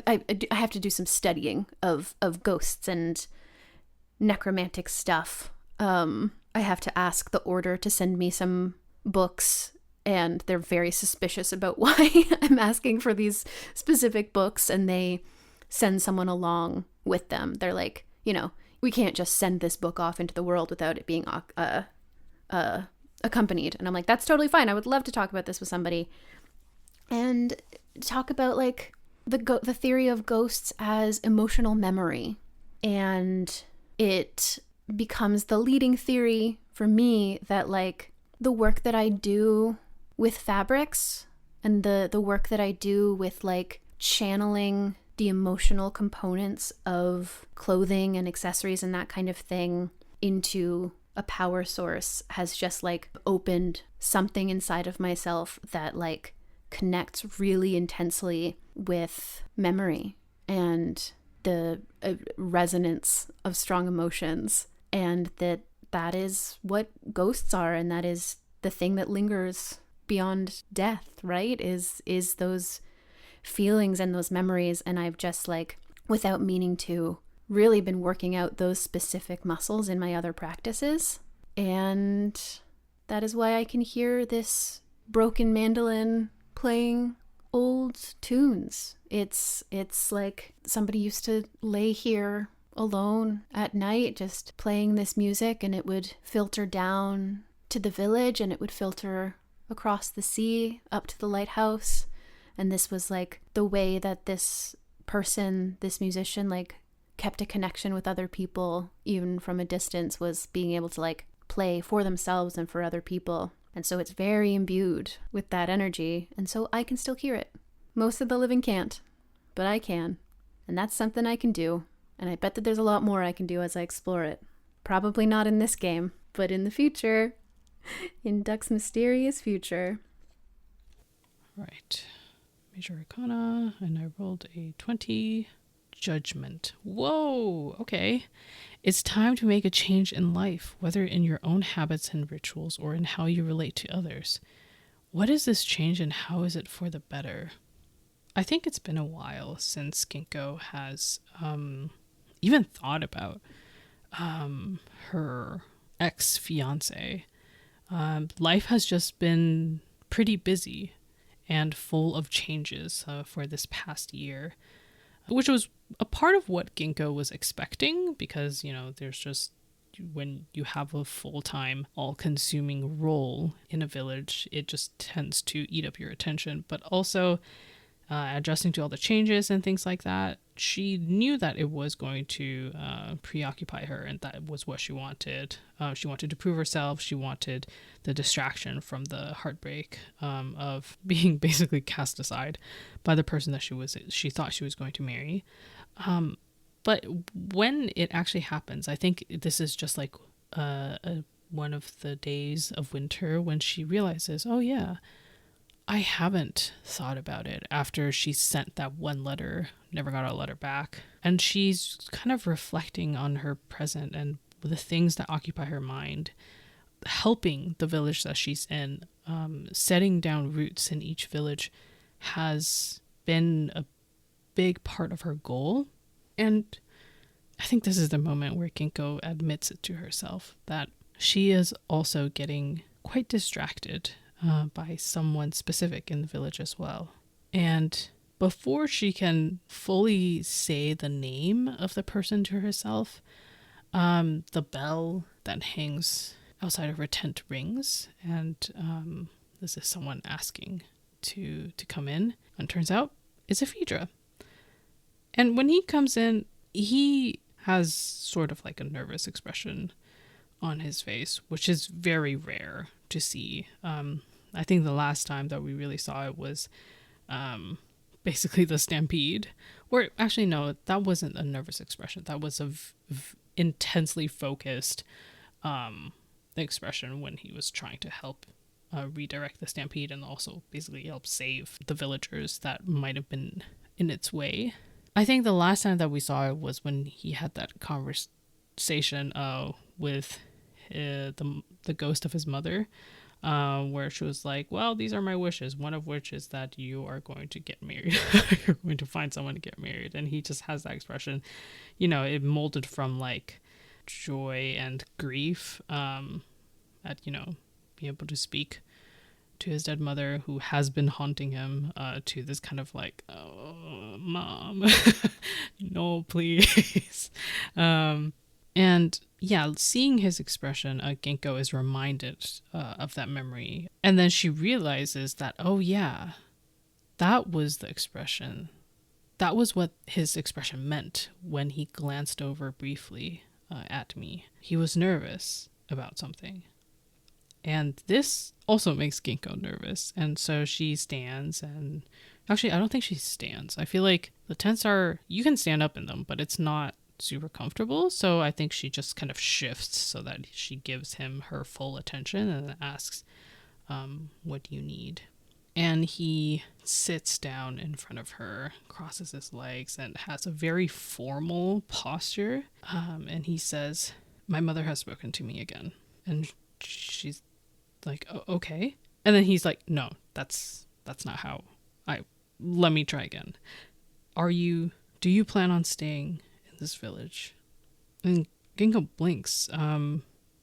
I have to do some studying of ghosts and necromantic stuff. I have to ask the order to send me some books, and they're very suspicious about why I'm asking for these specific books, and they send someone along with them. They're like, you know, we can't just send this book off into the world without it being accompanied. And I'm like, that's totally fine. I would love to talk about this with somebody and talk about, like, the theory of ghosts as emotional memory. And it becomes the leading theory for me that, like, the work that I do with fabrics and the work that I do with, like, channeling the emotional components of clothing and accessories and that kind of thing into a power source has just, like, opened something inside of myself that, like, connects really intensely with memory and the resonance of strong emotions, and that is what ghosts are, and that is the thing that lingers beyond death, right? Is those feelings and those memories. And I've just, like, without meaning to, really been working out those specific muscles in my other practices. And that is why I can hear this broken mandolin playing old tunes. It's like somebody used to lay here alone at night just playing this music, and it would filter down to the village, and it would filter across the sea up to the lighthouse. And this was like the way that this person, this musician, like kept a connection with other people even from a distance, was being able to like play for themselves and for other people. And so it's very imbued with that energy, and so I can still hear it. Most of the living can't, but I can, and that's something I can do. And I bet that there's a lot more I can do as I explore it. Probably not in this game, but in the future. In Duck's mysterious future. Right. Major Arcana, and I rolled a 20. Judgment. Whoa, okay. It's time to make a change in life, whether in your own habits and rituals or in how you relate to others. What is this change, and how is it for the better? I think it's been a while since Ginkgo has even thought about her ex-fiance. Life has just been pretty busy and full of changes for this past year, which was a part of what Ginkgo was expecting, because, you know, there's just, when you have a full-time, all-consuming role in a village, it just tends to eat up your attention. But also adjusting to all the changes and things like that, she knew that it was going to preoccupy her, and that was what she wanted. She wanted to prove herself. She wanted the distraction from the heartbreak of being basically cast aside by the person that she thought she was going to marry. But when it actually happens, I think this is just like one of the days of winter when she realizes, oh yeah, I haven't thought about it after she sent that one letter, never got a letter back. And she's kind of reflecting on her present and the things that occupy her mind, helping the village that she's in, setting down roots in each village has been a big part of her goal. And I think this is the moment where Ginkgo admits it to herself, that she is also getting quite distracted by someone specific in the village as well. And before she can fully say the name of the person to herself, the bell that hangs outside of her tent rings, and this is someone asking to come in, and turns out it's a Phaedra. And when he comes in, he has sort of like a nervous expression on his face, which is very rare to see. I think the last time that we really saw it was basically the stampede, or actually no, that wasn't a nervous expression. That was a intensely focused expression when he was trying to help redirect the stampede, and also basically help save the villagers that might have been in its way. I think the last time that we saw it was when he had that conversation with the ghost of his mother, where she was like, well, these are my wishes, one of which is that you are going to get married. You're going to find someone to get married. And he just has that expression, you know, it molded from like joy and grief at, you know, being able to speak to his dead mother who has been haunting him, to this kind of like, oh, mom, no, please. And yeah, seeing his expression, Ginkgo is reminded of that memory. And then she realizes that, oh yeah, that was the expression. That was what his expression meant when he glanced over briefly at me. He was nervous about something. And this also makes Ginkgo nervous. And so she stands, and actually, I don't think she stands. I feel like the tents you can stand up in them, but it's not super comfortable. So I think she just kind of shifts so that she gives him her full attention and asks, what do you need? And he sits down in front of her, crosses his legs, and has a very formal posture. And he says, "My mother has spoken to me again." And she's like, okay. And then he's like, "No, that's not how let me try again. Do you plan on staying in this village?" And Ginkgo blinks,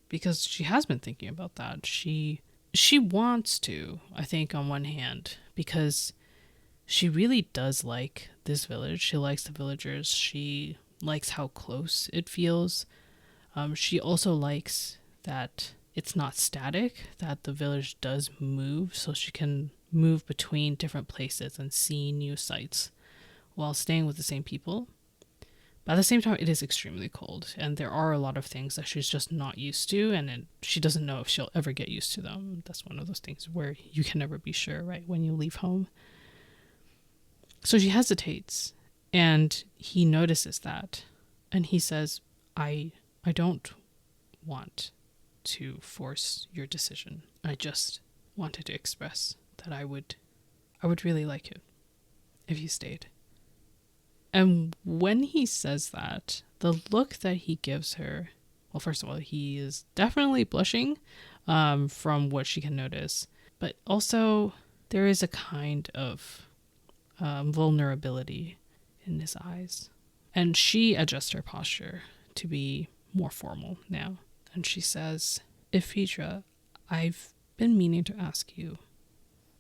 because she has been thinking about that. She wants to, I think, on one hand, because she really does like this village. She likes the villagers. She likes how close it feels. She also likes that it's not static, that the village does move, so she can move between different places and see new sights while staying with the same people. But at the same time, it is extremely cold, and there are a lot of things that she's just not used to, and she doesn't know if she'll ever get used to them. That's one of those things where you can never be sure, right, when you leave home. So she hesitates, and he notices that, and he says, I don't want to force your decision. I just wanted to express that I would really like it if you stayed. And when he says that, the look that he gives her, well, first of all, he is definitely blushing, from what she can notice, but also there is a kind of vulnerability in his eyes. And she adjusts her posture to be more formal now. And she says, "Ephedra, I've been meaning to ask you.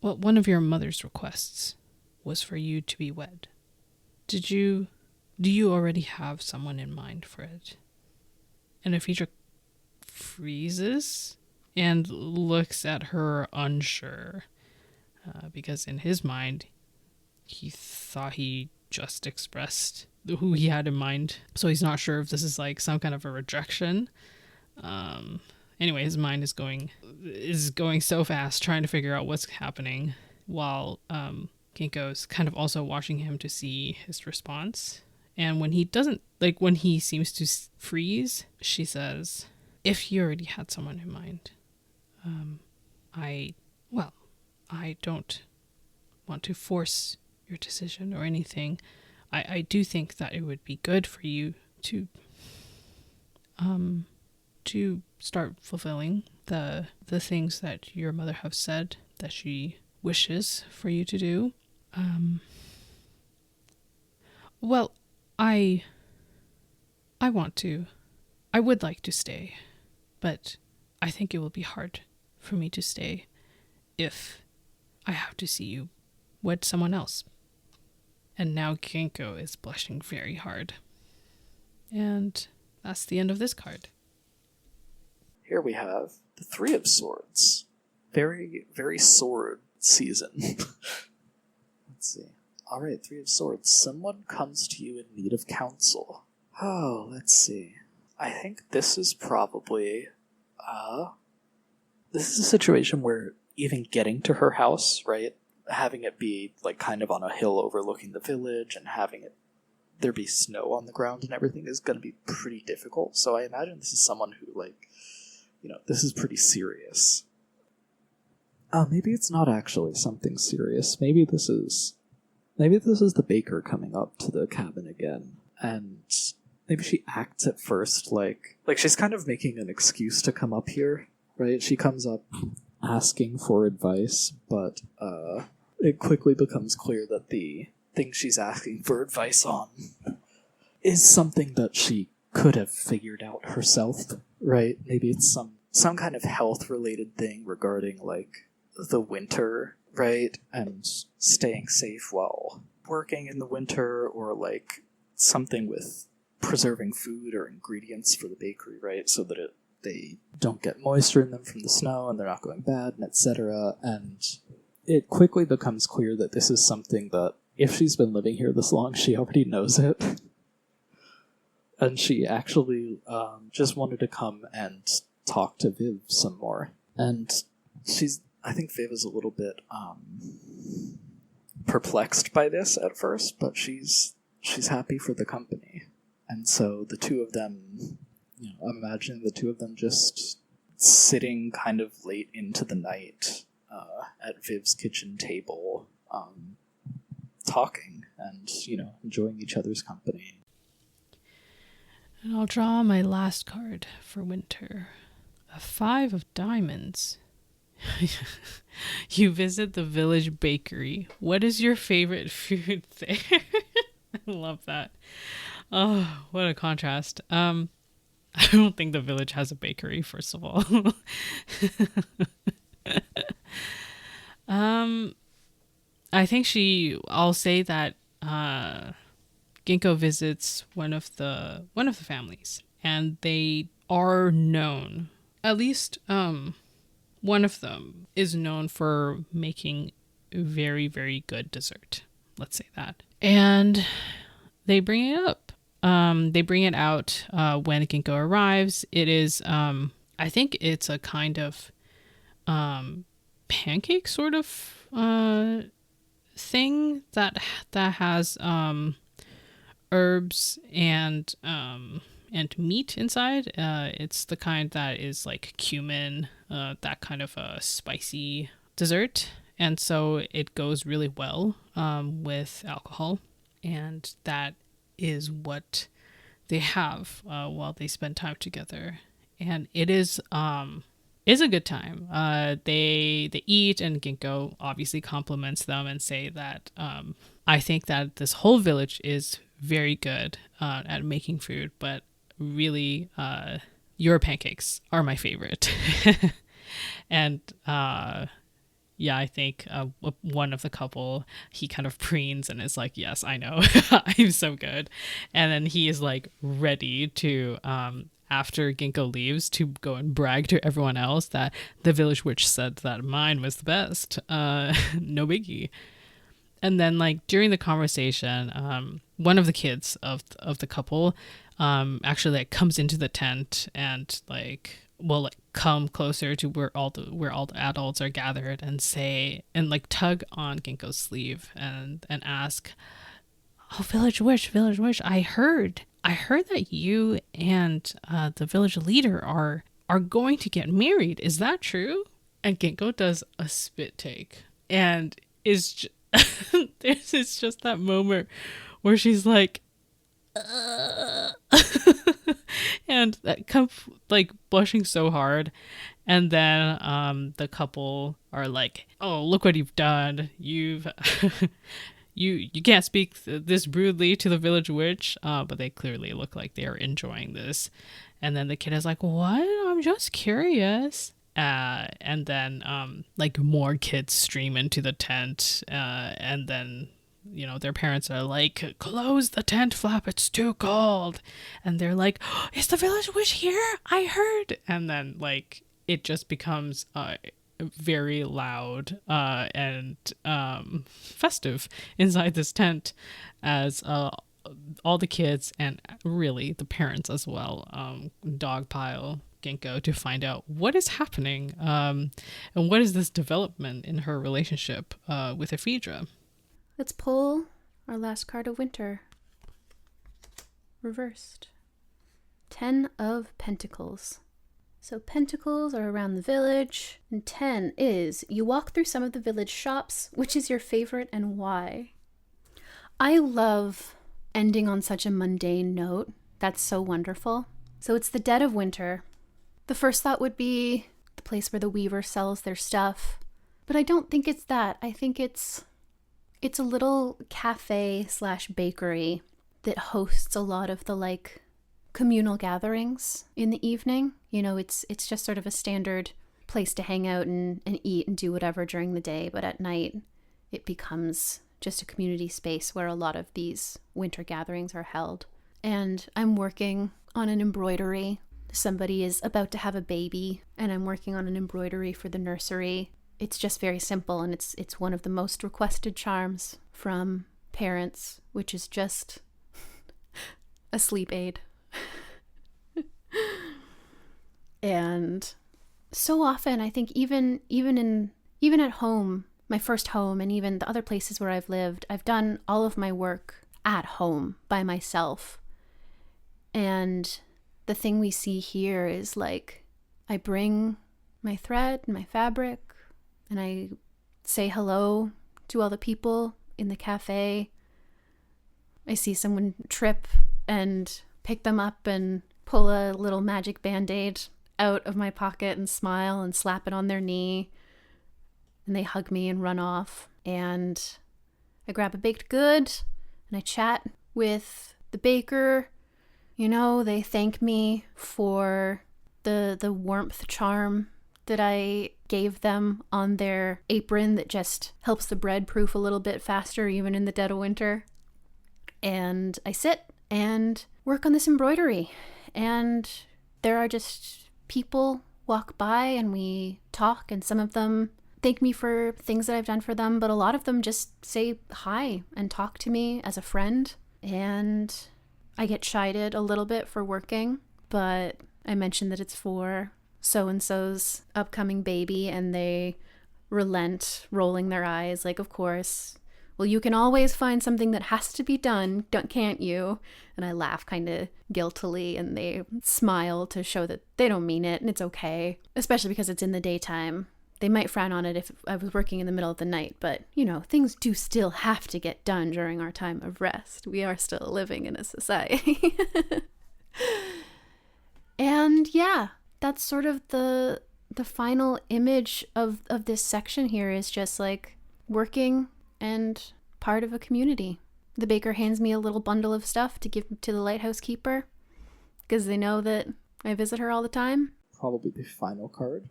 Well, one of your mother's requests was for you to be wed. Do you already have someone in mind for it?" And Ephedra freezes and looks at her unsure, because in his mind, he thought he just expressed who he had in mind. So he's not sure if this is like some kind of a rejection. Anyway, his mind is going so fast trying to figure out what's happening, while Ginkgo's kind of also watching him to see his response. And when when he seems to freeze, she says, "If you already had someone in mind, I don't want to force your decision or anything. I do think that it would be good for you to start fulfilling the things that your mother have said that she wishes for you to do. Well, I would like to stay, but I think it will be hard for me to stay if I have to see you wed someone else." And now Ginkgo is blushing very hard. And that's the end of this card. Here we have the Three of Swords. Very, very sword season. Let's see. Alright, Three of Swords. Someone comes to you in need of counsel. Oh, let's see. I think this is probably... this is a situation where even getting to her house, right? Having it be, like, kind of on a hill overlooking the village and having there be snow on the ground and everything is going to be pretty difficult. So I imagine this is someone who, like, this is pretty serious. Maybe it's not actually something serious. Maybe this is the baker coming up to the cabin again, and maybe she acts at first like she's kind of making an excuse to come up here, right? She comes up asking for advice, but it quickly becomes clear that the thing she's asking for advice on is something that she could have figured out herself, right? Maybe it's some kind of health-related thing regarding, like, the winter, right? And staying safe while working in the winter, or, like, something with preserving food or ingredients for the bakery, right? So that they don't get moisture in them from the snow and they're not going bad, and etc. And it quickly becomes clear that this is something that, if she's been living here this long, she already knows it. And she actually just wanted to come and talk to Viv some more. And I think Viv is a little bit perplexed by this at first, but she's happy for the company. And so the two of them, I'm imagining the two of them just sitting kind of late into the night, at Viv's kitchen table, talking and, enjoying each other's company. And I'll draw my last card for Winter. A 5 of diamonds. You visit the village bakery. What is your favorite food there? I love that. Oh, what a contrast. I don't think the village has a bakery, first of all. I think I'll say that Ginkgo visits one of the families, and they are known, at least one of them is known for making very, very good dessert. Let's say that. And they bring it up. They bring it out when Ginkgo arrives. It is, I think it's a kind of pancake sort of thing that has herbs and meat inside. It's the kind that is like cumin, that kind of a spicy dessert. And so it goes really well with alcohol. And that is what they have while they spend time together. And it is a good time. They eat, and Ginkgo obviously compliments them and say that I think that this whole village is very good at making food, but really your pancakes are my favorite. And yeah, I think one of the couple, he kind of preens and is like, yes, I know, I'm so good. And then he is like ready to, after Ginkgo leaves, to go and brag to everyone else that the village witch said that mine was the best. No biggie. And then like during the conversation, one of the kids of the couple actually like comes into the tent and like will like come closer to where all the adults are gathered and say and like tug on Ginkgo's sleeve and ask, "Oh, village witch, I heard that you and the village leader are going to get married. Is that true?" And Ginkgo does a spit take and is it's just that moment where she's like and that like blushing so hard, and then the couple are like, "Oh, look what you've done, you've you can't speak this rudely to the village witch," but they clearly look like they are enjoying this. And then the kid is like, "What? I'm just curious." And then like more kids stream into the tent, and then their parents are like, "Close the tent flap, it's too cold." And they're like, "Oh, is the village witch here? I heard." And then like it just becomes very loud and festive inside this tent as all the kids and really the parents as well dogpile Ginkgo to find out what is happening and what is this development in her relationship with Ephedra. Let's pull our last card of Winter. Reversed. 10 of Pentacles. So pentacles are around the village, and 10 is you walk through some of the village shops. Which is your favorite and why? I love ending on such a mundane note. That's so wonderful. So it's the dead of winter. The first thought would be the place where the weaver sells their stuff. But I don't think it's that. I think it's a little cafe / bakery that hosts a lot of the like communal gatherings in the evening. It's just sort of a standard place to hang out and eat and do whatever during the day. But at night, it becomes just a community space where a lot of these winter gatherings are held. And I'm working on an embroidery. Somebody is about to have a baby, and I'm working on an embroidery for the nursery. It's just very simple, and it's one of the most requested charms from parents, which is just a sleep aid. And so often, I think even at home, my first home, and even the other places where I've lived, I've done all of my work at home by myself. And the thing we see here is like I bring my thread, my fabric, and I say hello to all the people in the cafe. I see someone trip and pick them up and pull a little magic band-aid out of my pocket and smile and slap it on their knee. And they hug me and run off. And I grab a baked good and I chat with the baker. You know, they thank me for the warmth charm that I gave them on their apron that just helps the bread proof a little bit faster even in the dead of winter. And I sit and work on this embroidery. And there are just people walk by and we talk, and some of them thank me for things that I've done for them, but a lot of them just say hi and talk to me as a friend. And I get chided a little bit for working, but I mention that it's for so-and-so's upcoming baby, and they relent, rolling their eyes like, of course. Well, you can always find something that has to be done, can't you? And I laugh kind of guiltily, and they smile to show that they don't mean it, and it's okay. Especially because it's in the daytime. They might frown on it if I was working in the middle of the night, but, you know, things do still have to get done during our time of rest. We are still living in a society. And yeah, that's sort of the final image of this section here, is just like working and part of a community. The baker hands me a little bundle of stuff to give to the lighthouse keeper because they know that I visit her all the time. Probably the final card.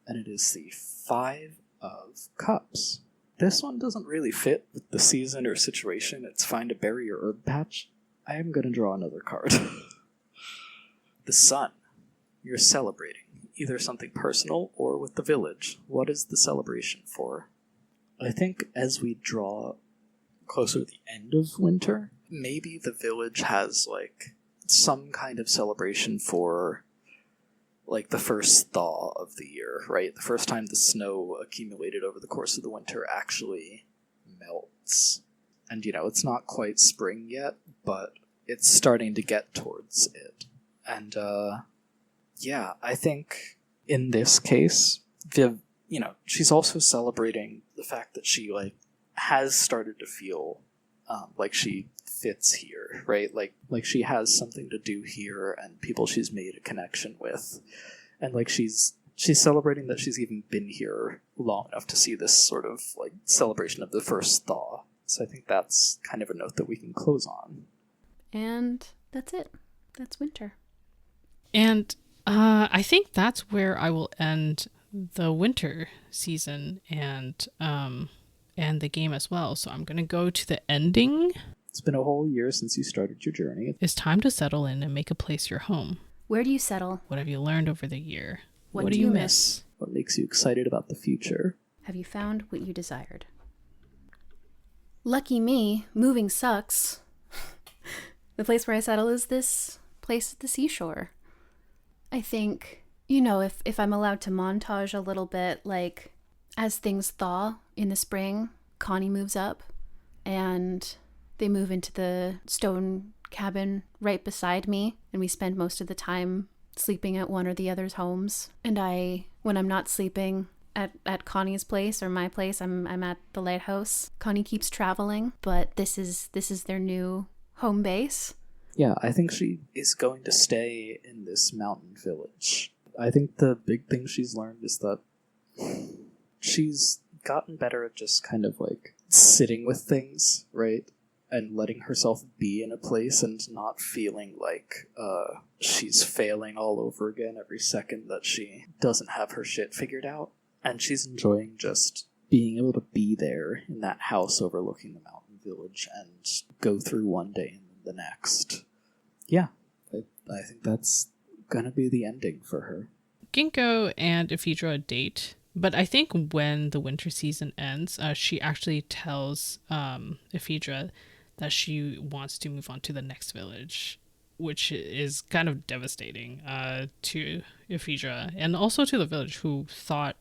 And it is the 5 of Cups. This one doesn't really fit with the season or situation. It's find a berry or herb patch. I am going to draw another card. The Sun. You're celebrating, either something personal or with the village. What is the celebration for? I think as we draw closer to the end of winter, maybe the village has, like, some kind of celebration for, like, the first thaw of the year, right? The first time the snow accumulated over the course of the winter actually melts. And, you know, it's not quite spring yet, but it's starting to get towards it. And, yeah, I think in this case, Viv, you know, she's also celebrating the fact that she, like, has started to feel like she fits here, right? Like she has something to do here and people she's made a connection with. And, like, she's celebrating that she's even been here long enough to see this sort of, like, celebration of the first thaw. So I think that's kind of a note that we can close on. And that's it. That's winter. And I think that's where I will end the winter season and the game as well. So I'm going to go to the ending. It's been a whole year since you started your journey. It's time to settle in and make a place your home. Where do you settle? What have you learned over the year? What do you miss? What makes you excited about the future? Have you found what you desired? Lucky me, moving sucks. The place where I settle is this place at the seashore. I think, you know, if I'm allowed to montage a little bit, like, as things thaw in the spring, Connie moves up and they move into the stone cabin right beside me, and we spend most of the time sleeping at one or the other's homes. And when I'm not sleeping at Connie's place or my place, I'm at the lighthouse. Connie keeps traveling, but this is their new home base. Yeah, I think she is going to stay in this mountain village. I think the big thing she's learned is that she's gotten better at just kind of, like, sitting with things, right? And letting herself be in a place and not feeling like she's failing all over again every second that she doesn't have her shit figured out. And she's enjoying just being able to be there in that house overlooking the mountain village and go through one day and the next. Yeah, I think that's gonna be the ending for her. Ginkgo and Ephedra date, but I think when the winter season ends, she actually tells Ephedra that she wants to move on to the next village, which is kind of devastating to Ephedra and also to the village, who thought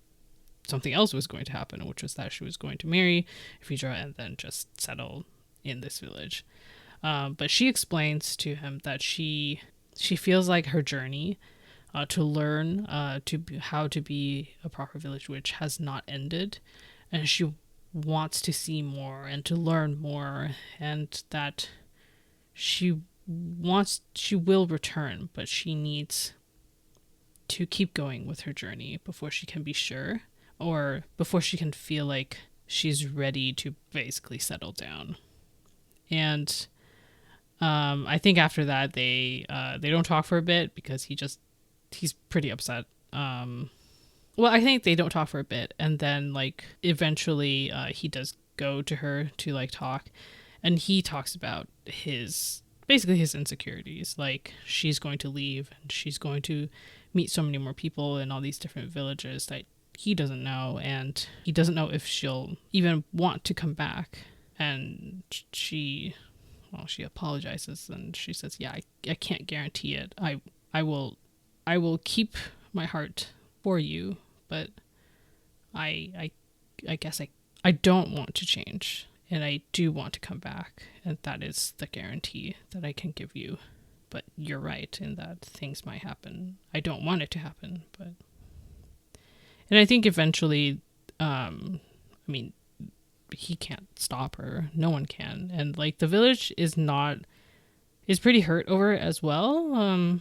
something else was going to happen, which was that she was going to marry Ephedra and then just settle in this village. But she explains to him that she feels like her journey to learn how to be a proper village witch has not ended, and she wants to see more and to learn more, and that she will return, but she needs to keep going with her journey before she can be sure, or before she can feel like she's ready to basically settle down. And I think after that they don't talk for a bit because he's pretty upset. Well, I think they don't talk for a bit, and then like eventually he does go to her to like talk, and he talks about his insecurities, like she's going to leave and she's going to meet so many more people in all these different villages that he doesn't know, and he doesn't know if she'll even want to come back. And she apologizes and she says, yeah, I can't guarantee it. I will keep my heart for you, but I guess I don't want to change, and I do want to come back, and that is the guarantee that I can give you. But you're right in that things might happen. I don't want it to happen, but... And I think eventually, he can't stop her. No one can. And like the village is pretty hurt over it as well.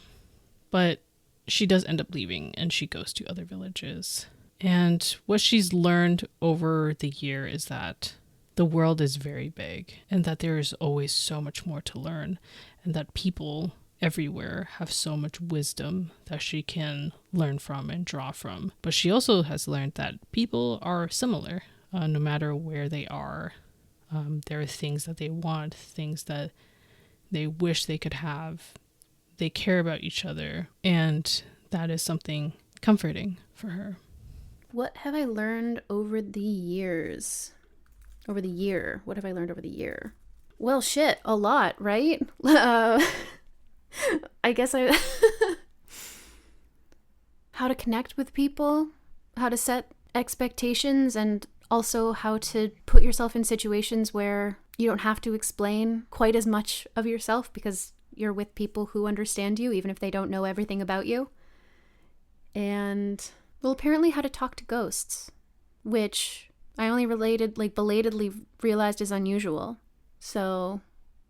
But she does end up leaving and she goes to other villages. And what she's learned over the year is that the world is very big and that there is always so much more to learn, and that people everywhere have so much wisdom that she can learn from and draw from. But she also has learned that people are similar, no matter where they are. There are things that they want, things that they wish they could have. They care about each other, and that is something comforting for her. What have I learned over the years? Over the year? What have I learned over the year? Well, shit, a lot, right? I guess how to connect with people, how to set expectations, and also how to put yourself in situations where you don't have to explain quite as much of yourself because you're with people who understand you, even if they don't know everything about you. And, well, apparently how to talk to ghosts, which I only belatedly realized is unusual. So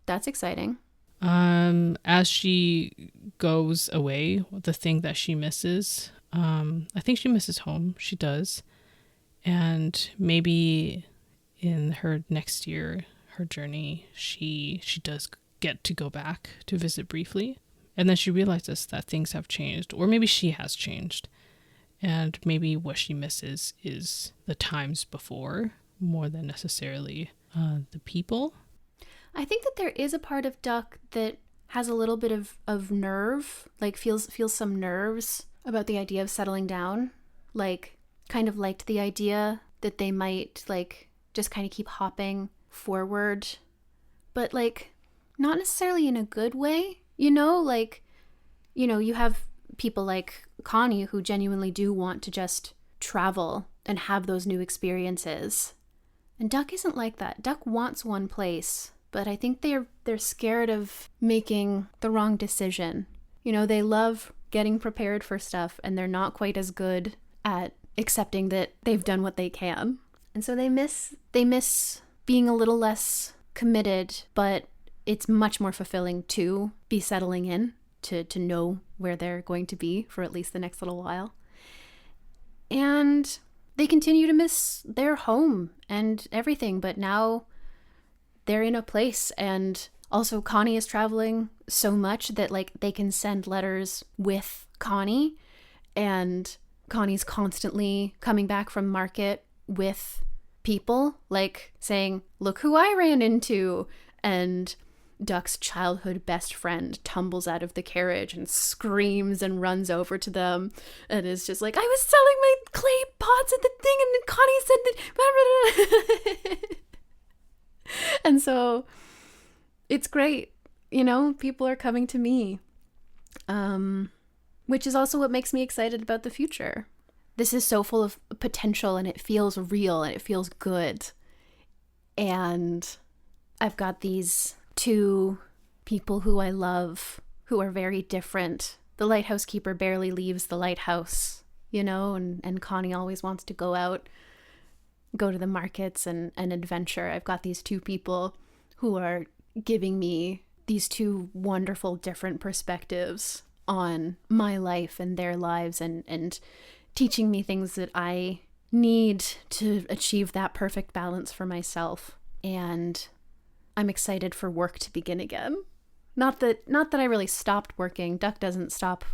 that's exciting. As she goes away, the thing that she misses, I think she misses home. She does. And maybe in her next year, her journey, she does get to go back to visit briefly. And then she realizes that things have changed, or maybe she has changed. And maybe what she misses is the times before more than necessarily the people. I think that there is a part of Duck that has a little bit of nerve, like feels some nerves about the idea of settling down. Like, kind of liked the idea that they might, like, just kind of keep hopping forward. But, like, not necessarily in a good way, you know? Like, you know, you have people like Connie who genuinely do want to just travel and have those new experiences. And Duck isn't like that. Duck wants one place, but I think they're scared of making the wrong decision. You know, they love getting prepared for stuff, and they're not quite as good at accepting that they've done what they can. And so they miss being a little less committed, but it's much more fulfilling to be settling in, to know where they're going to be for at least the next little while. And they continue to miss their home and everything, but now they're in a place, and also Connie is traveling so much that, like, they can send letters with Connie, and Connie's constantly coming back from market with people, like, saying, look who I ran into, and Duck's childhood best friend tumbles out of the carriage and screams and runs over to them and is just like, I was selling my clay pots at the thing and then Connie said that and so it's great, you know, people are coming to me, which is also what makes me excited about the future. This is so full of potential, and it feels real, and it feels good. And I've got these two people who I love, who are very different, the lighthouse keeper barely leaves the lighthouse, you know, and Connie always wants to go out, go to the markets and adventure. I've got these two people who are giving me these two wonderful different perspectives on my life and their lives, and teaching me things that I need to achieve that perfect balance for myself. And I'm excited for work to begin again. Not that I really stopped working. Duck doesn't stop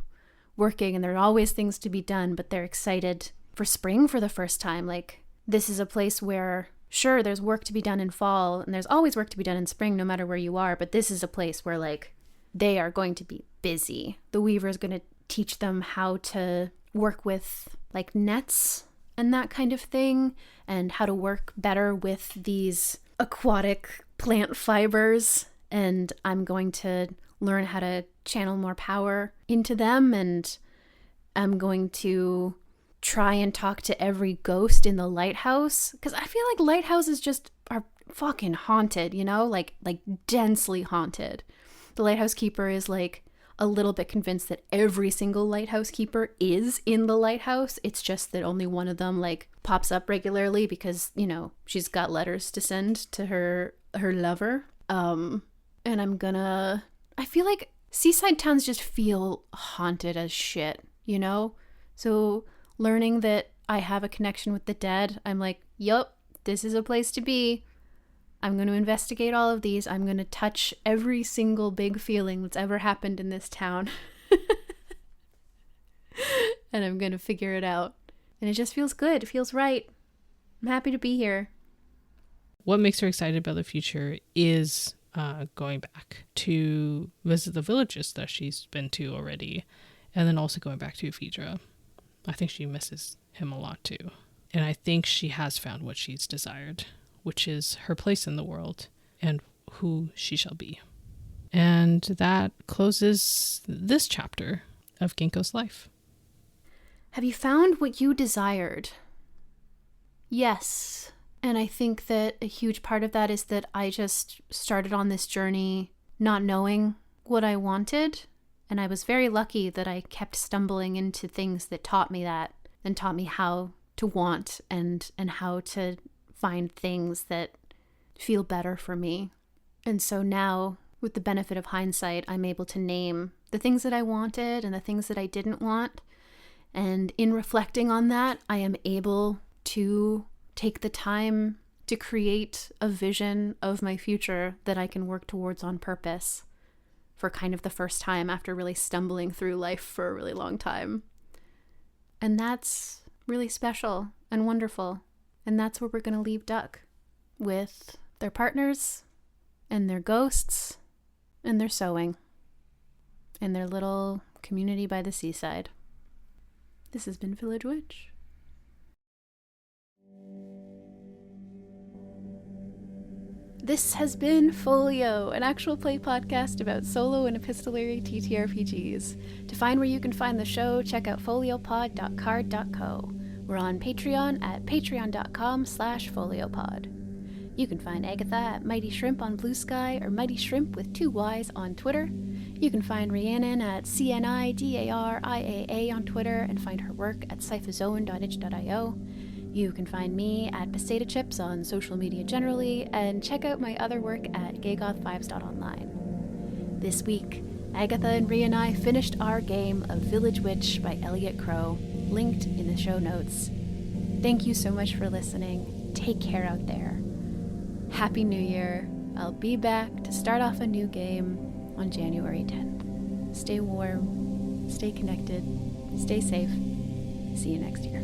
working, and there are always things to be done, but they're excited for spring for the first time. Like, this is a place where, sure, there's work to be done in fall, and there's always work to be done in spring, no matter where you are, but this is a place where, like, they are going to be busy. The weaver is going to teach them how to work with, like, nets and that kind of thing, and how to work better with these aquatic plant fibers, and I'm going to learn how to channel more power into them, and I'm going to try and talk to every ghost in the lighthouse, because I feel like lighthouses just are fucking haunted, you know, like densely haunted. The lighthouse keeper is like a little bit convinced that every single lighthouse keeper is in the lighthouse. It's just that only one of them like pops up regularly because, you know, she's got letters to send to her lover. And I feel like seaside towns just feel haunted as shit, you know? So learning that I have a connection with the dead, I'm like, yup, this is a place to be. I'm going to investigate all of these. I'm going to touch every single big feeling that's ever happened in this town. And I'm going to figure it out. And it just feels good. It feels right. I'm happy to be here. What makes her excited about the future is going back to visit the villages that she's been to already, and then also going back to Phaedra. I think she misses him a lot too. And I think she has found what she's desired, which is her place in the world and who she shall be. And that closes this chapter of Ginkgo's life. Have you found what you desired? Yes. And I think that a huge part of that is that I just started on this journey not knowing what I wanted. And I was very lucky that I kept stumbling into things that taught me that, and taught me how to want and how to find things that feel better for me. And so now, with the benefit of hindsight, I'm able to name the things that I wanted and the things that I didn't want. And in reflecting on that, I am able to take the time to create a vision of my future that I can work towards on purpose for kind of the first time after really stumbling through life for a really long time. And that's really special and wonderful. And that's where we're going to leave Duck, with their partners and their ghosts and their sewing and their little community by the seaside. This has been Village Witch. This has been Folio, an actual play podcast about solo and epistolary TTRPGs. To find where you can find the show, check out foliopod.card.co. We're on Patreon at patreon.com/foliopod. You can find Agatha at Mighty Shrimp on Blue Sky, or Mighty Shrimp with 2 Y's on Twitter. You can find Rhiannon at CNIDARIAA on Twitter, and find her work at cyphazone.itch.io. You can find me at Potato Chips on social media generally, and check out my other work at gaygoth5s.online. This week, Agatha and Rhea and I finished our game of Village Witch by Elliot Crow, linked in the show notes. Thank you so much for listening. Take care out there. Happy New Year. I'll be back to start off a new game on January 10th. Stay warm, stay connected, stay safe. See you next year.